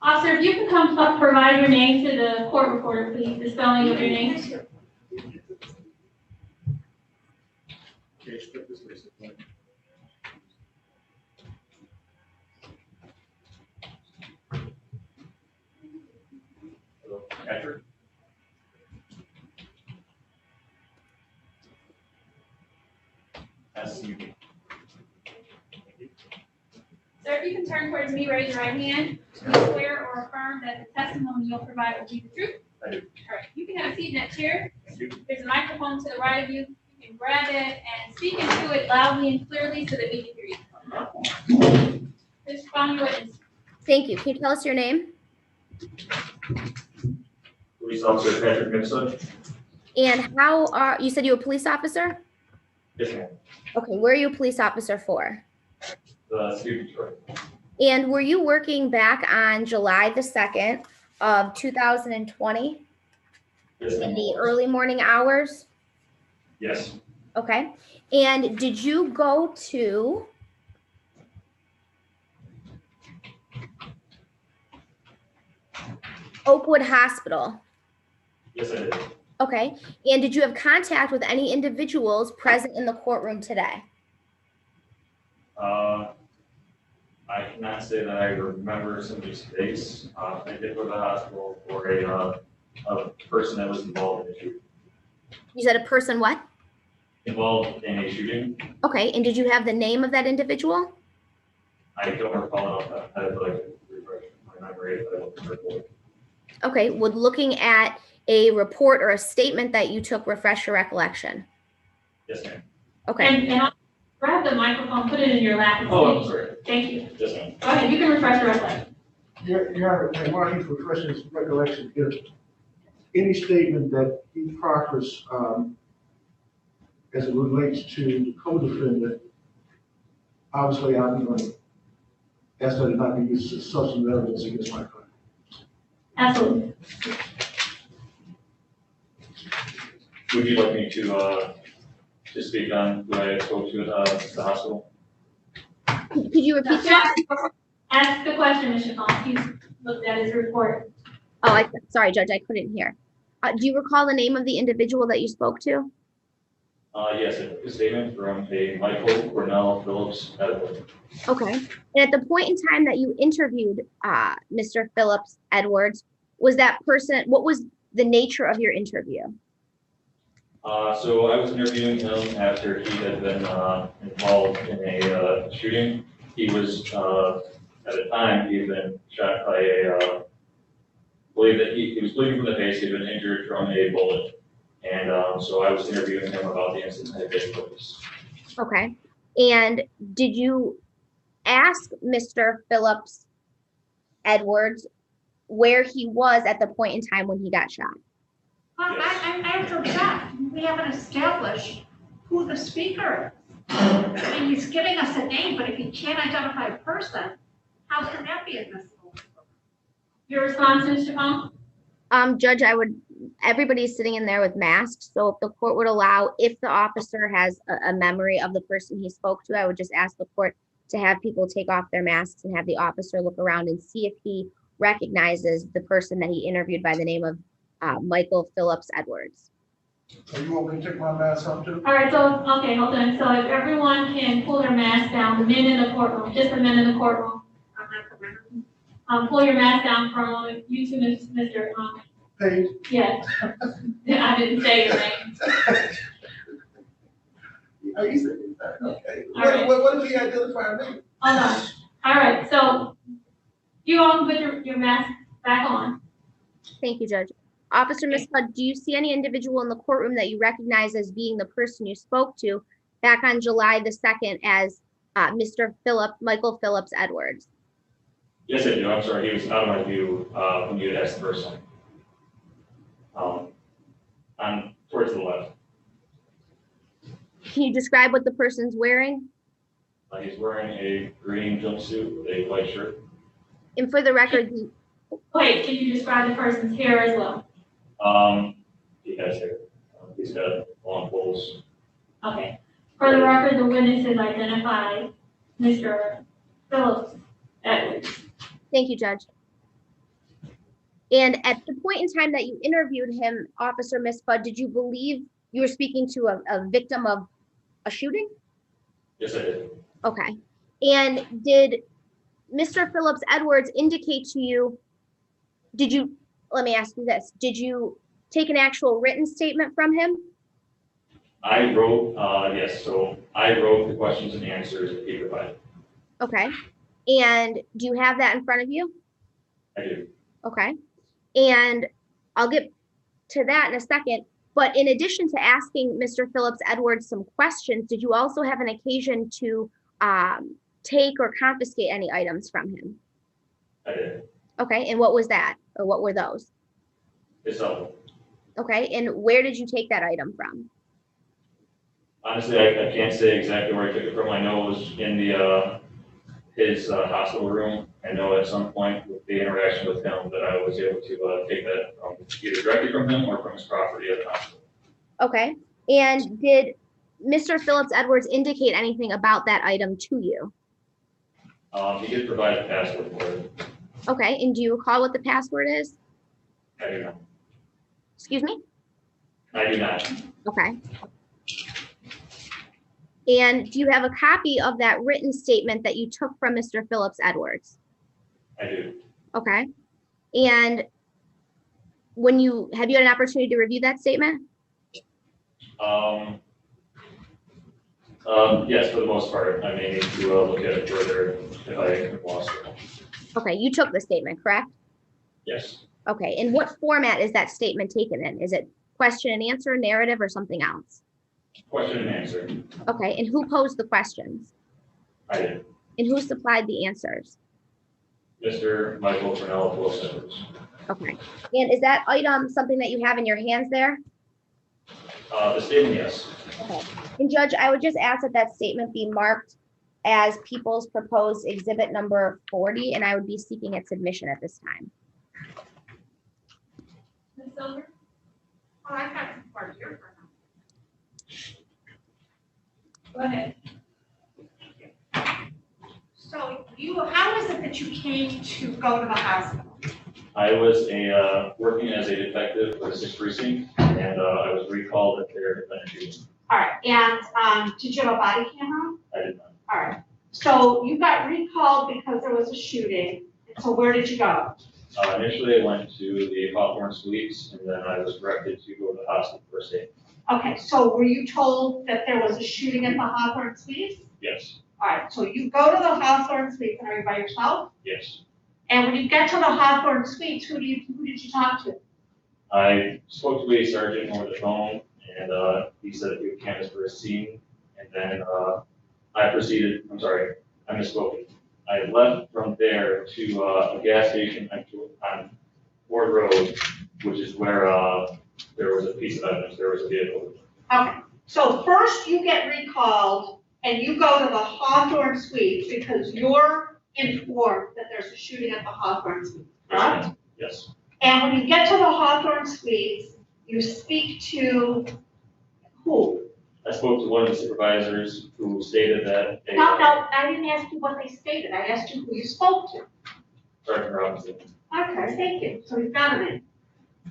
Officer, if you can come up, provide your name to the court reporter, please, the spelling of your name. Patrick? S-U-B. Sir, if you can turn towards me, raise your right hand. Do you swear or affirm that the testimony you'll provide will be the truth? I do. All right, you can have a seat in that chair. Thank you. There's a microphone to the right of you. You can grab it and speak into it loudly and clearly so that we can hear you. Please respond, your witness. Thank you. Can you tell us your name? Police Officer Patrick Mixon? And you said you were a police officer? Yes, ma'am. Okay, where are you a police officer for? The city of Detroit. And were you working back on July the 2nd of 2020 Yes, in ma'am. the early morning hours? Yes. Okay. And did you go to Oakwood Hospital? Yes, I did. Okay. And did you have contact with any individuals present in the courtroom today? I cannot say that I remember somebody's face. I did go to the hospital for a person that was involved in a shooting. You said a person what? Involved in a shooting. Okay. And did you have the name of that individual? I don't recall it off the head, but I could refresh my memory if I look at the report. Okay. Would looking at a report or a statement that you took refresh your recollection? Yes, ma'am. Okay. And I'll grab the microphone, put it in your lap. And Oh, I'm speak. sorry. Thank you. Yes, ma'am. Go ahead, you can refresh your recollection. Your Honor, while he's refreshing his recollection, if any statement that he proffers, as it relates to the co-defendant, obviously I'm going to ask that it not be used as substantive evidence against my client. Absolutely. Would you like me to speak on who I spoke to at the hospital? Could you repeat that? Ask the question, Mr. Combs. He's looked at his report. Oh, sorry, Judge, I couldn't hear. Do you recall the name of the individual that you spoke to? Yes, a statement from a Michael Cornell Phillips Edward. Okay. And at the point in time that you interviewed Mr. Phillips Edwards, was that person, what was the nature of your interview? So I was interviewing him after he had been involved in a shooting. He was, at the time, he had been shot by a, believe that he was bleeding from the face, he had been injured from a bullet. And so I was interviewing him about the incident that had taken place. Okay. And did you ask Mr. Phillips Edwards where he was at the point in time when he got shot? Well, I'm upset. We haven't established who the speaker is. I mean, he's giving us a name, but if he can't identify a person, how can that be admissible? Your response, Mr. Combs? Judge, everybody's sitting in there with masks. So if the court would allow, if the officer has a memory of the person he spoke to, I would just ask the court to have people take off their masks and have the officer look around and see if he recognizes the person that he interviewed by the name of Michael Phillips Edwards. So you want me to take my mask off too? All right, so, okay, hold on. So if everyone can pull their mask down, the men in the courtroom, just the men in the courtroom. Pull your mask down for a moment. You too, Mr. Page? Yes. I didn't say your name. Are you saying that? Okay. All right. What if he identified me? Hold on. All right, so you all can put your mask back on. Thank you, Judge. Officer Ms. Flood, do you see any individual in the courtroom that you recognize as being the person you spoke to back on July the 2nd as Mr. Michael Phillips Edwards? Yes, I do. I'm sorry. He was out of my view when you had asked the person. I'm towards the left. Can you describe what the person's wearing? He's wearing a green jumpsuit with a white shirt. And for the record, Wait, can you describe the person's hair as well? He has hair. He's got long poles. Okay. For the record, the witnesses identified Mr. Phillips Edwards. thank you, Judge. And at the point in time that you interviewed him, Officer Ms. Fudd, did you believe you were speaking to a victim of a shooting? Yes, I did. Okay. And did Mr. Phillips Edwards indicate to you, let me ask you this, did you take an actual written statement from him? I wrote, yes, so I wrote the questions and answers that he provided. Okay. And do you have that in front of you? I do. Okay. And I'll get to that in a second. But in addition to asking Mr. Phillips Edwards some questions, did you also have an occasion to take or confiscate any items from him? I did. Okay. And what was that? Or what were those? His cell phone. Okay. And where did you take that item from? Honestly, I can't say exactly where I took it from. I know it was in the his hospital room. I know at some point with the interaction with him that I was able to take that either directly from him or from his property at the hospital. Okay. And did Mr. Phillips Edwards indicate anything about that item to you? He did provide a password for it. Okay. And do you recall what the password is? I do not. Excuse me? I do not. Okay. And do you have a copy of that written statement that you took from Mr. Phillips Edwards? I do. Okay. And have you had an opportunity to review that statement? Yes, for the most part. I may need to look at it further if I lost it. Okay, you took the statement, correct? Yes. Okay, and what format is that statement taken in? Is it question and answer, narrative, or something else? Question and answer. Okay, and who posed the questions? I did. And who supplied the answers? Mr. Michael Cornell Phillips Edwards. Okay, and is that item something that you have in your hands there? The statement, yes. Okay, and Judge, I would just ask that that statement be marked as People's Proposed Exhibit number 40, and I would be seeking its admission at this time. Ms. Silver? Oh, I've got some part here for Go ahead. him. So how is it that that you came to go to the hospital? I was working as a detective for the 6th precinct, and I was recalled that there had been a shooting. All right, and did you have a body camera? I did not. All right, so you got recalled because there was a shooting, so where did you go? Initially, I went to the Hawthorne Suites, and then I was directed to go to the hospital for a stay. Okay, so were you told that there was a shooting at the Hawthorne Suites? Yes, All right, so you go to the Hawthorne Suites, and are you by yourself? yes. And when you get to the Hawthorne Suites, who did you talk to? I spoke to a sergeant over the phone, and he said that he would canvass for a scene, and then I misspoke. I left from there to a gas station on Ward Road, which is where there was a piece of evidence, there was a vehicle. Okay, so first you get recalled and you go to the Hawthorne Suites because you're informed that there's a shooting at the Hawthorne Suites, correct? Yes, And when you get to the Hawthorne Suites, you speak to who? I spoke to one of the supervisors who stated that they. No, I didn't ask you what they stated, I asked you who you spoke to. Sergeant Robinson. Okay, thank you, so we've got it in.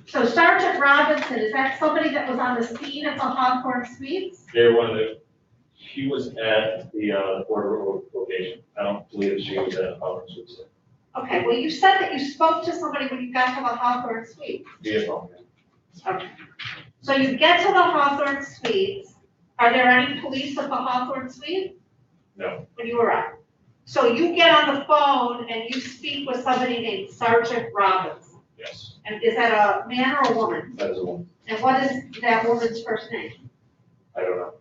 So Sergeant Robinson, is that somebody that was on the scene at the Hawthorne Suites? She was at the border road location. I don't believe she was at Hawthorne Suites. Okay, well, you said that you spoke to somebody when you got to the Hawthorne Suites. Via phone. Okay. So you get to the Hawthorne Suites. Are there any police at the Hawthorne Suites? No. When you arrive? So you get on the phone and you speak with somebody named Sergeant Robinson. Yes, And is that a man or a woman? that is a woman. And what is that woman's first name? I don't know.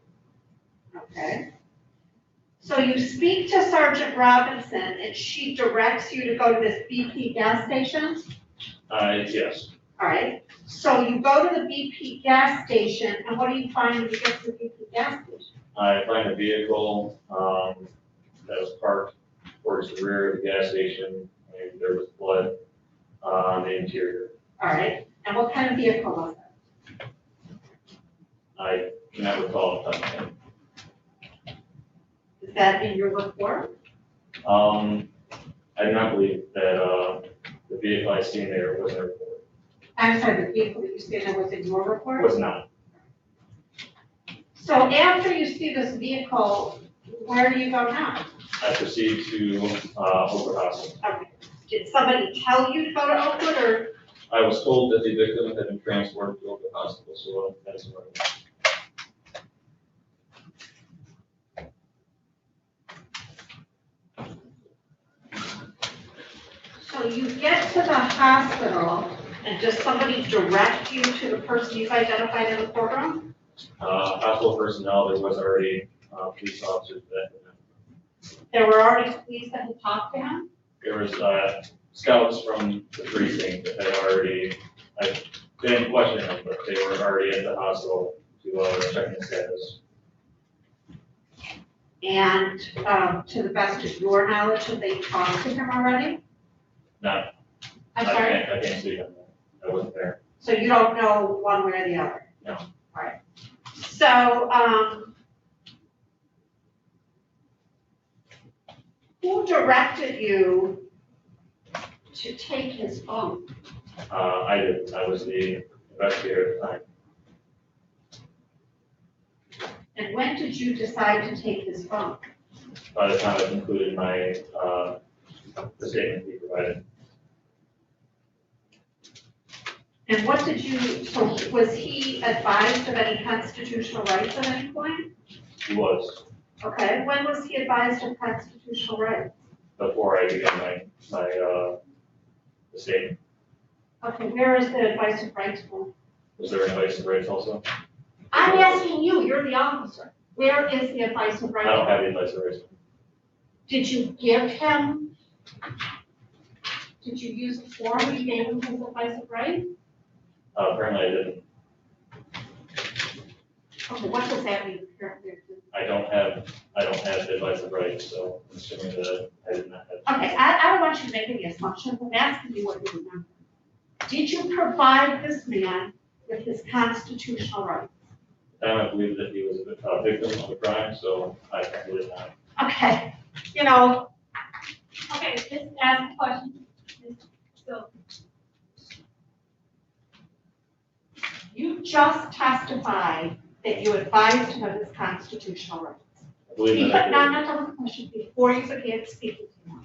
Okay. So you speak to Sergeant Robinson and she directs you to go to this BP gas station? Yes. All right. So you go to the BP gas station and what do you find when you get to the BP gas station? I find a vehicle that was parked towards the rear of the gas station, and there was blood on the interior. All right. And what kind of vehicle was it? I cannot recall the time. Is that in your report? I do not believe that the vehicle I seen there was in a report. I'm sorry, the vehicle that you said that was in your report? Was not. So after you see this vehicle, where do you go now? I proceed to Oakwood Hospital. Okay. Did somebody tell you to go to Oakwood or? I was told that the victim had been transported to Oakwood Hospital, so that is where I went. So you get to the hospital and does somebody direct you to the person you've identified in the courtroom? Hospital personnel, there was already police officers that. There were already police that had talked to him? There was scouts from the precinct that had already, they didn't question them, but they were already at the hospital to check the status. And to the best of your knowledge, have they talked to him already? No, I'm sorry? I can't speak on that. I wasn't there. So you don't know one way or the other? No. All right. So, who directed you to take his phone? I did. I was the investigator at the time. And when did you decide to take his phone? By the time I concluded my, the statement he provided. And what did you, so was he advised of any constitutional rights at any point? He was, Okay, when was he advised of constitutional rights? before I began the statement. Okay, where is the advice of rights form? Was there advice and rights also? I'm asking you, you're the officer. Where is the advice of I rights? don't have the advice and rights. Did you give him, did you use the form when you gave him his advice of rights? Apparently I didn't. Okay, what does that mean? I don't have the advice of rights, so I'm assuming that I did not have. Okay, I don't want you to make any assumptions, I'm asking you what you remember. Did you provide this man with his constitutional rights? I believe that he was a victim of a crime, so I did not. Okay, you know, okay, Okay, just ask a question. So, You just testified that you advised him of his constitutional rights. I believe Because, that no, I I'm not done with the question, before you began speaking to him.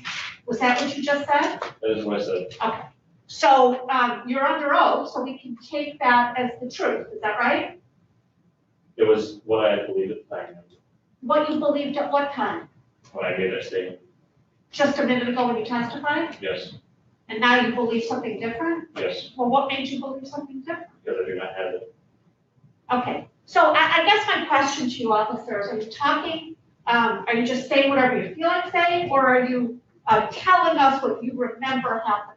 Was that what you just said? did. That is what I said. Okay. So, you're under oath, so we can take that as the truth, is that right? It was what I believed at the time, What you believed at what time? when I gave that statement. Just a minute ago when you testified? Yes, And now you believe something different? yes, Well, what made you believe something different? because I do not have it. Okay, so I guess my question to you officers, are you talking, are you just saying whatever you feel like saying, or are you telling us what you remember happening?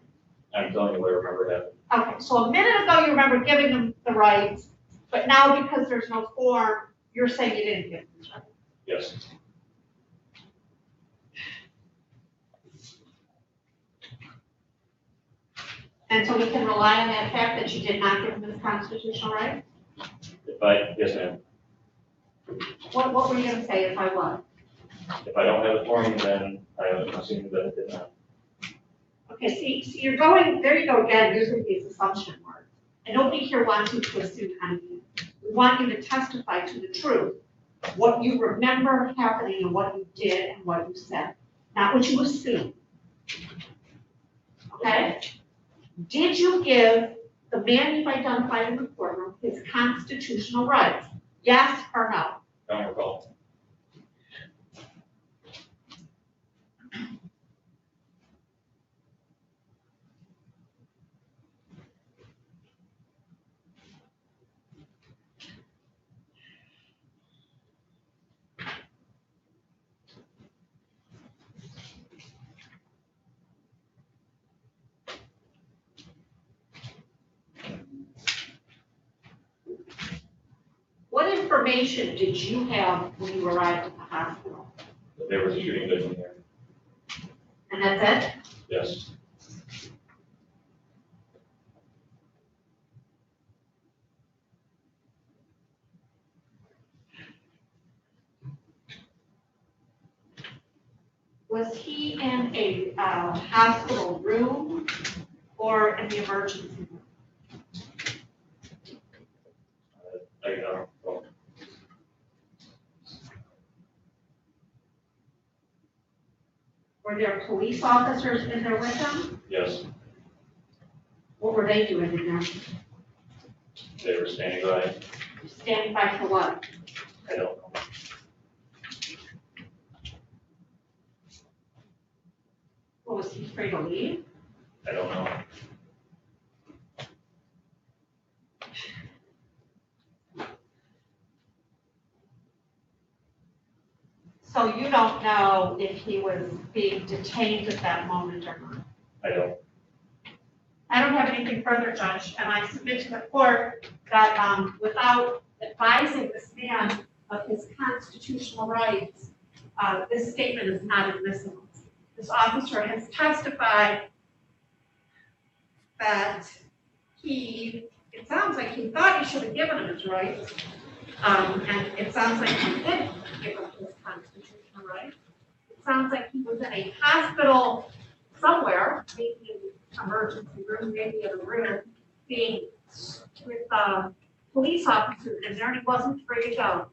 I'm telling you what I remember happening. Okay, so a minute ago you remember giving them the rights, but now because there's no form, you're saying you didn't give them the rights. Yes, And so we can rely on that fact that you did not give them his constitutional rights? yes, ma'am. What were you gonna say if I was? If I don't have the form, then I am assuming that I did not. Okay, see, you're going, there you go again, using these assumption words. And nobody here wants you to assume anything. We want you to testify to the truth, what you remember happening and what you did and what you said, not what you assume. Okay? Did you give the man you've identified in the courtroom his constitutional rights? Yes or no? Don't recall. What information did you have when you arrived at the hospital? That there was a shooting victim there. And that's it? Yes, Was he in a hospital room or in the emergency room? I don't recall. Were there police officers in there with him? Yes, What were they doing in there? they were standing by. Standing by for what? I don't know. What, was he free to leave? I don't know. So you don't know if he was being detained at that moment or not? I don't. I don't have anything further, Judge, and I submit to the court that without advising this man of his constitutional rights, this statement is not admissible. This officer has testified that it sounds like he thought he should have given him his rights, and it sounds like he did give him his constitutional rights. It sounds like he was in a hospital somewhere, maybe in the emergency room, maybe in a room, being with police officers in there, and he wasn't free to go.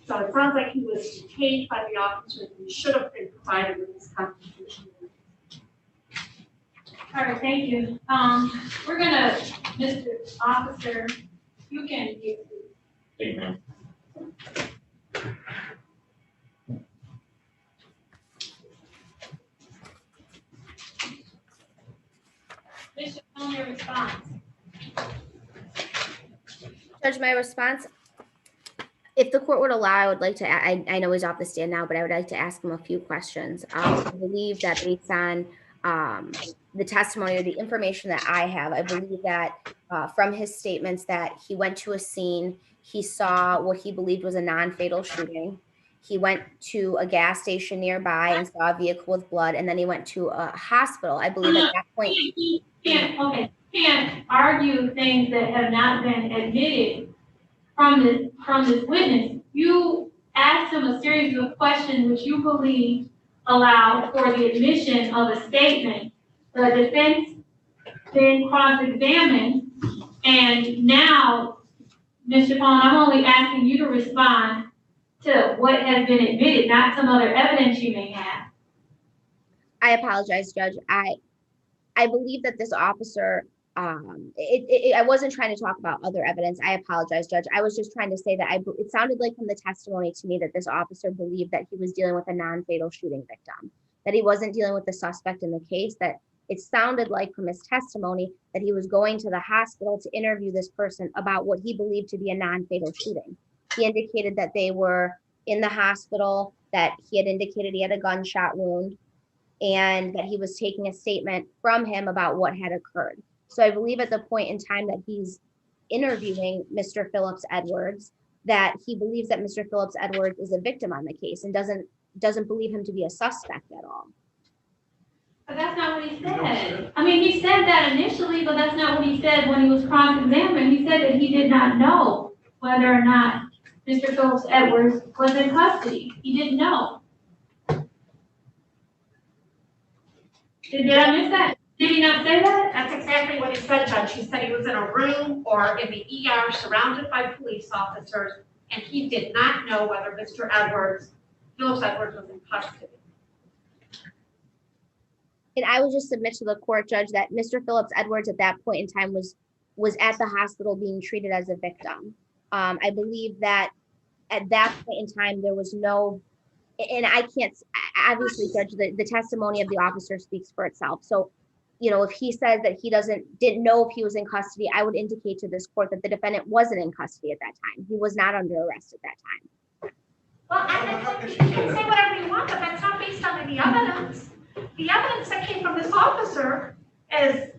So it sounds like he was detained by the officers, and he should have been provided with his constitutional rights. all right, thank you. We're gonna, Mr. Officer, you can give Thank you, ma'am. Mr. Tell your response. Judge, my response, if the court would allow, I would like to, I know he's off the stand now, but I would like to ask him a few questions. I believe that based on the testimony or the information that I have, I believe that from his statements that he went to a scene, he saw what he believed was a non-fatal shooting. He went to a gas station nearby and saw a vehicle with blood, and then he went to a hospital. I believe at that point. Can't argue things that have not been admitted from this witness. You asked him a series of questions which you believe allow for the admission of a statement. The defense then cross-examined, and now, Mr. Pond, I'm only asking you to respond to what has been admitted, not some other evidence you may have. I apologize, Judge. I believe that this officer, I wasn't trying to talk about other evidence. I apologize, Judge. I was just trying to say that it sounded like from the testimony to me that this officer believed that he was dealing with a non-fatal shooting victim, that he wasn't dealing with the suspect in the case, that it sounded like from his testimony that he was going to the hospital to interview this person about what he believed to be a non-fatal shooting. He indicated that they were in the hospital, that he had indicated he had a gunshot wound, and that he was taking a statement from him about what had occurred. So I believe at the point in time that he's interviewing Mr. Phillips Edwards, that he believes that Mr. Phillips Edwards is a victim on the case and doesn't believe him to be a suspect at all. But that's not what he said. I mean, he said that initially, but that's not what he said when he was cross-examined. He said that he did not know whether or not Mr. Phillips Edwards was in custody. He didn't know. Did I miss that? Did he not say that? That's exactly what he said, Judge. He said he was in a room or in the ER surrounded by police officers, and he did not know whether Mr. Edwards, Phillips Edwards, was in custody. And I would just submit to the court, Judge, that Mr. Phillips Edwards at that point in time was at the hospital being treated as a victim. I believe that at that point in time, there was no, and I can't, obviously, Judge, the testimony of the officer speaks for itself. So, you know, if he says that he didn't know if he was in custody, I would indicate to this court that the defendant wasn't in custody at that time. He was not under arrest at that time. Well, you can say whatever you want, but that's not based on any evidence. The evidence that came from this officer, as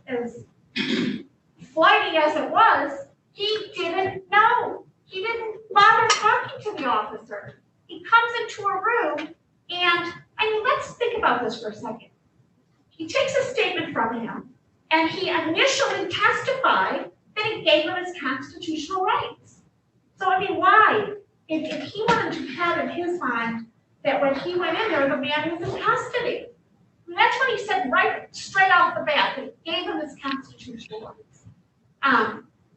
flighty as it was, he didn't know. He didn't bother talking to the officer. He comes into a room, and I mean, let's think about this for a second. He takes a statement from him, and he initially testified that he gave him his constitutional rights. So I mean, why? If he wanted to have in his mind that when he went in there, the man was in custody. I mean, that's what he said right straight off the bat, that he gave him his constitutional rights.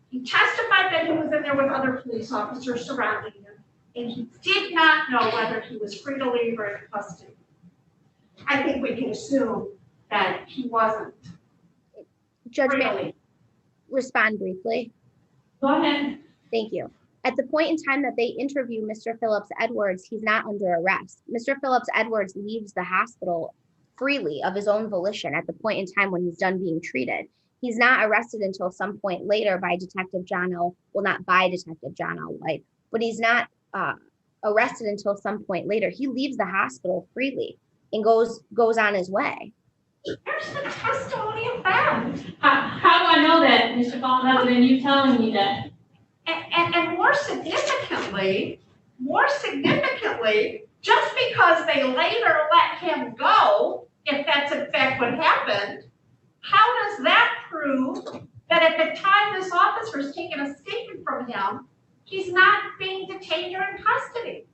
He testified that he was in there with other police officers surrounding him, and he did not know whether he was free to leave or in custody. I think we can assume that he wasn't. Judge, may I respond briefly? Go ahead. Thank you. At the point in time that they interview Mr. Phillips Edwards, he's not under arrest. Mr. Phillips Edwards leaves the hospital freely of his own volition at the point in time when he's done being treated. He's not arrested until some point later by Detective John O. Well, not by Detective John O. White, but he's not arrested until some point later. He leaves the hospital freely and goes on his way. There's the testimony of that. How do I know that, Mr. Collins, other than you telling me that? And more significantly, just because they later let him go, if that's in fact what happened, how does that prove that at the time this officer is taking a statement from him, he's not being detained or in custody?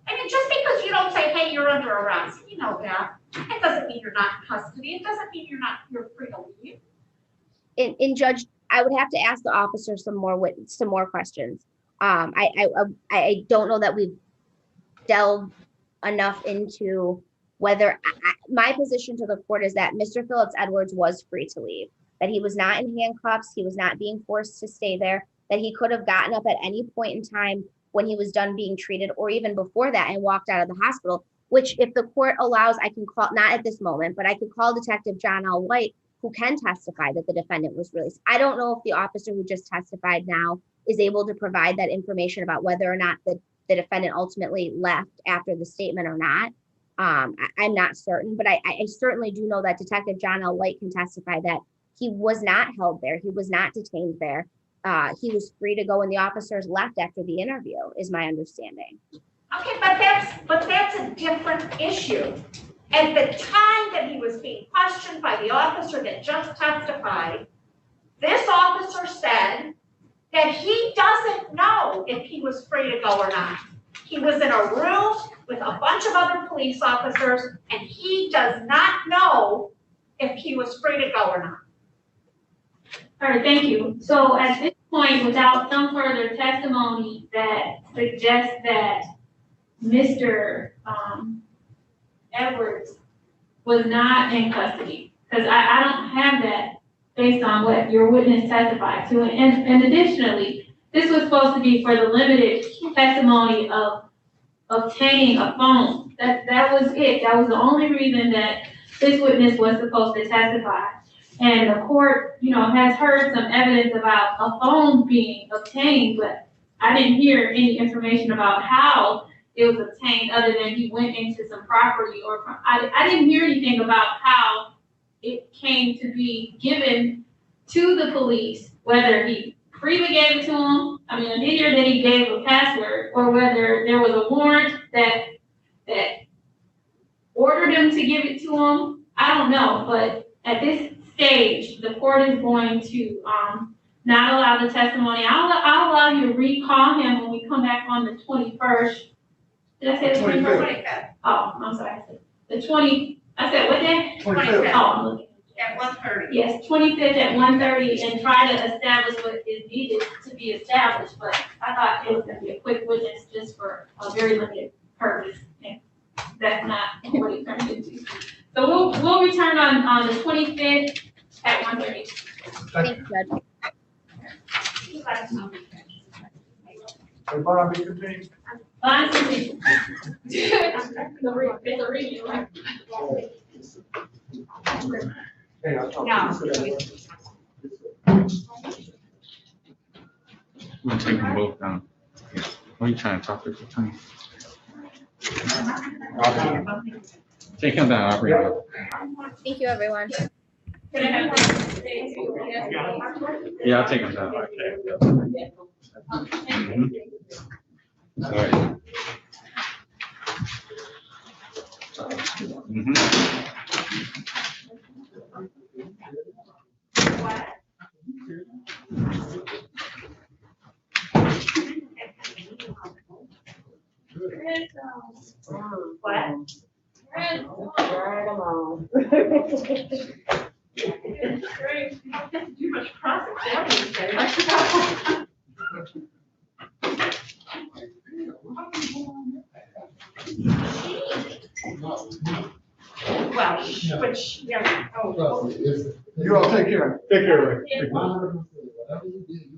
I mean, just because you don't say, hey, you're under arrest, you know that. It doesn't mean you're not in custody. It doesn't mean you're free to leave. In Judge, I would have to ask the officer some more questions. I don't know that we've delved enough into whether my position to the court is that Mr. Phillips Edwards was free to leave, that he was not in handcuffs, he was not being forced to stay there, that he could have gotten up at any point in time when he was done being treated or even before that and walked out of the hospital, which if the court allows, I can call, not at this moment, but I could call Detective John L. White, who can testify that the defendant was released. I don't know if the officer who just testified now is able to provide that information about whether or not the defendant ultimately left after the statement or not. I'm not certain, but I certainly do know that Detective John L. White can testify that he was not held there. He was not detained there. He was free to go and the officers left after the interview, is my understanding. Okay, but that's a different issue. At the time that he was being questioned by the officer that just testified, this officer said that he doesn't know if he was free to go or not. He was in a room with a bunch of other police officers, and he does not know if he was free to go or not. All right, thank you. So at this point, without some further testimony that suggests that Mr. Edwards was not in custody, because I don't have that based on what your witness testified to. And additionally, this was supposed to be for the limited testimony of obtaining a phone. That was it. That was the only reason that this witness was supposed to testify. And the court, has heard some evidence about a phone being obtained, but I didn't hear any information about how it was obtained other than he went into some property I didn't hear anything about how it came to be given to the police, whether he freely gave it to him. I didn't hear that he gave a password, or whether there was a warrant that ordered him to give it to him. I don't know, but at this stage, the court is going to not allow the testimony. I'll allow you to recall him when we come back on the 21st. Did I say the 21st? Oh, I'm sorry. I said what day? 25th. Oh, I'm looking. At 1:30. Yes, 25th at 1:30, and try to establish what is needed to be established, but I thought it was gonna be a quick witness just for a very limited purpose, and that's not what it turned into. So we'll return on the 25th at 1:30. Thank you, Judge. Hey, Bobby, continue. Bond decision. It's a review, right? Hey, I talked No. to you. I'm gonna take them both down. What are you trying to talk to? Tony? Take him down, I'll bring him up. Thank you, everyone. Can I have this? Yeah, I'll take him down. Mhm. All right. Mhm. What? Right along. Too much process. Well, which, yeah, You all take care. Take care, Rick. Whatever you do,